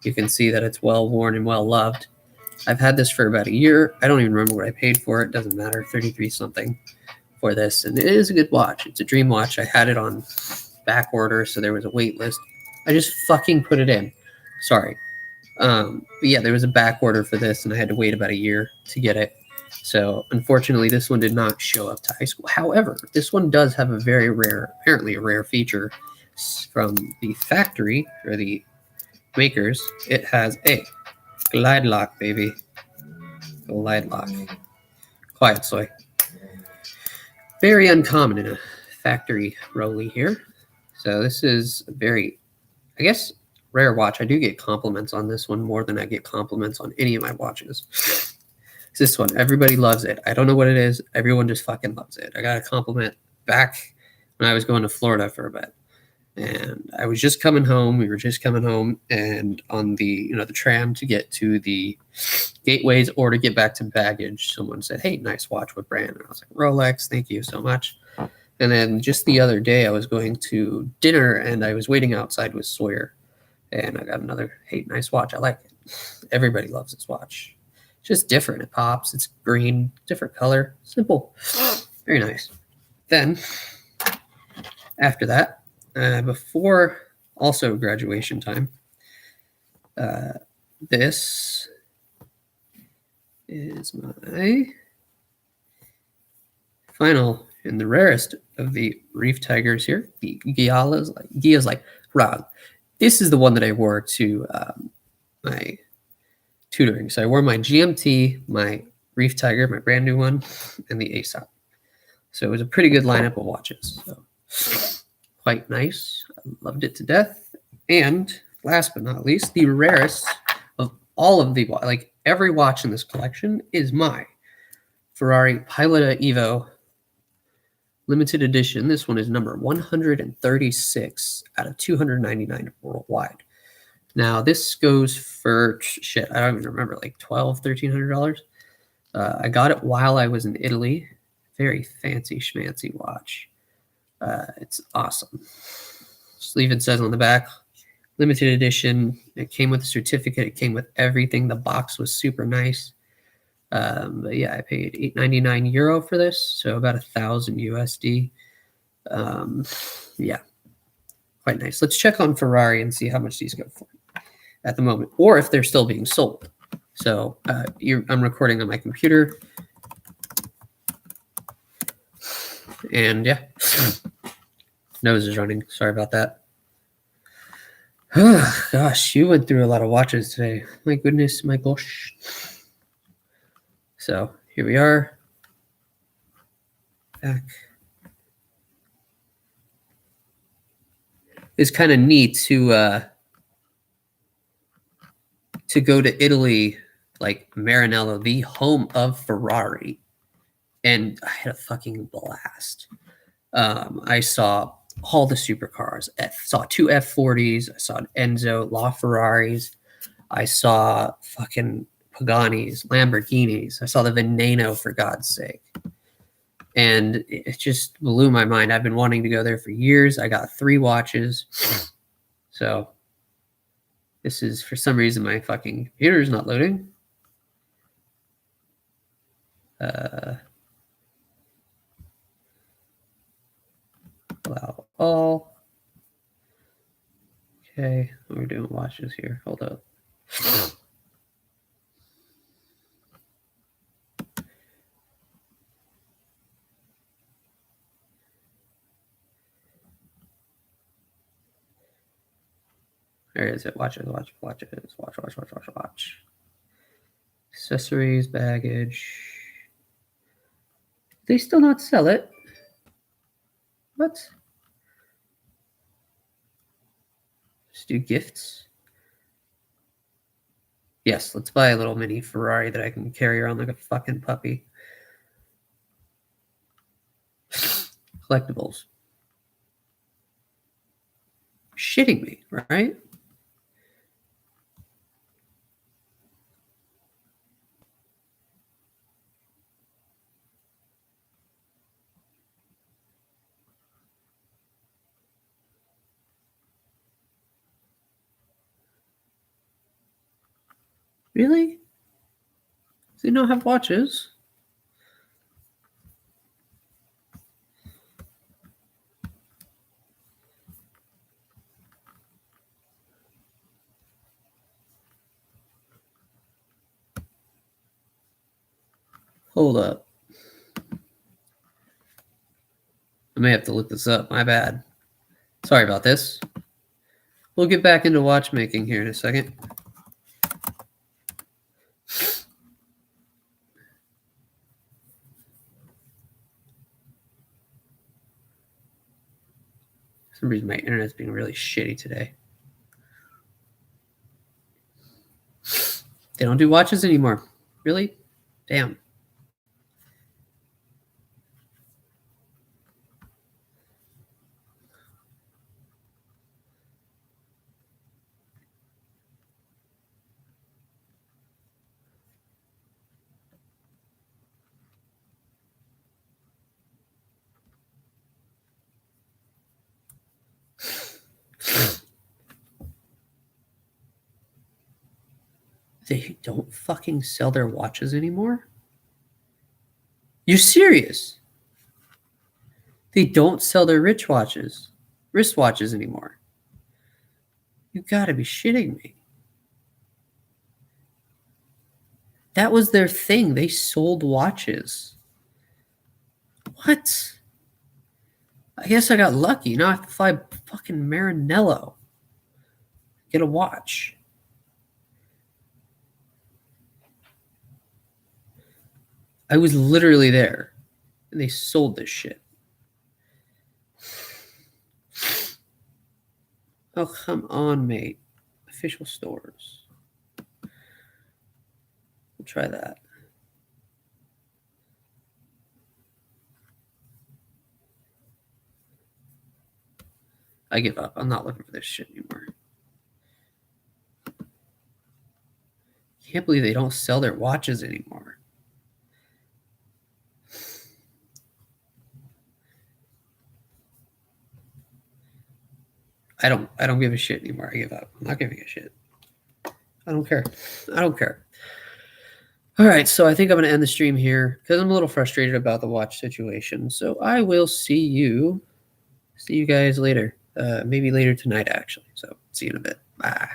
You can see that it's well worn and well loved. I've had this for about a year. I don't even remember what I paid for it. Doesn't matter. 33 something for this. And it is a good watch. It's a dream watch. I had it on back order, so there was a wait list. I just fucking put it in. Sorry. But yeah, there was a back order for this, and I had to wait about a year to get it. So unfortunately, this one did not show up to high school. However, this one does have a very rare, apparently a rare feature from the factory or the makers. It has a glide lock, baby. Glide lock. Quiet, soy. Very uncommon in a factory Rolly here. So this is a very, I guess, rare watch. I do get compliments on this one more than I get compliments on any of my watches. It's this one. Everybody loves it. I don't know what it is. Everyone just fucking loves it. I got a compliment back when I was going to Florida for a bit. And I was just coming home. We were just coming home, and on the the tram to get to the gateways or to get back to baggage, someone said, "Hey, nice watch. What brand?" And I was like, "Rolex. Thank you so much." And then just the other day, I was going to dinner, and I was waiting outside with Sawyer, and I got another, "Hey, nice watch. I like it." Everybody loves this watch. It's just different. It pops. It's green, different color, simple, very nice. Then after that. Before also graduation time, this is my final and the rarest of the Reef Tigers here. The Gia's like, Rob, this is the one that I wore to my tutoring. So I wore my GMT, my Reef Tiger, my brand new one, and the Aesop. So it was a pretty good lineup of watches. So quite nice. I loved it to death. And last but not least, the rarest of all of the, like every watch in this collection is my Ferrari Pilota Evo limited edition. This one is number 136 out of 299 worldwide. Now this goes for shit, I don't even remember, like $1,200, $1,300. I got it while I was in Italy. Very fancy schmancy watch. It's awesome. Sleeve it says on the back, limited edition. It came with a certificate. It came with everything. The box was super nice. But yeah, I paid €8.99 for this, so about 1,000 USD. Yeah, quite nice. Let's check on Ferrari and see how much these go for at the moment, or if they're still being sold. So I'm recording on my computer, and yeah, nose is running. Sorry about that. Gosh, you went through a lot of watches today. My goodness, my gosh. So here we are. Back. It's kind of neat to go to Italy, like Maranello, the home of Ferrari, and I had a fucking blast. I saw all the supercars. Saw 2 F40s. I saw an Enzo, LaFerraris. I saw fucking Paganis, Lamborghinis. I saw the Veneno, for God's sake. And it just blew my mind. I've been wanting to go there for years. I got 3 watches. So this is, for some reason, my fucking computer is not loading. Allow all. Okay, we're doing watches here. Hold up. Where is it? Watches. Watch. Accessories, baggage. They still not sell it? What? Just do gifts. Yes, let's buy a little mini Ferrari that I can carry around like a fucking puppy. Collectibles. Shitting me, right? Really? They don't have watches? Hold up. I may have to look this up. My bad. Sorry about this. We'll get back into watchmaking here in a second. For some reason, my internet's being really shitty today. They don't do watches anymore. Really? Damn. They don't fucking sell their watches anymore? You serious? They don't sell their wristwatches anymore. You gotta be shitting me. That was their thing. They sold watches. What? I guess I got lucky. Now I have to fly fucking Maranello. Get a watch. I was literally there. And they sold this shit. Oh, come on, mate. Official stores. We'll try that. I give up. I'm not looking for this shit anymore. Can't believe they don't sell their watches anymore. I don't give a shit anymore. I give up. I'm not giving a shit. I don't care. I don't care. All right, so I think I'm going to end the stream here because I'm a little frustrated about the watch situation. So I will see you guys later. Maybe later tonight, actually. So see you in a bit. Bye.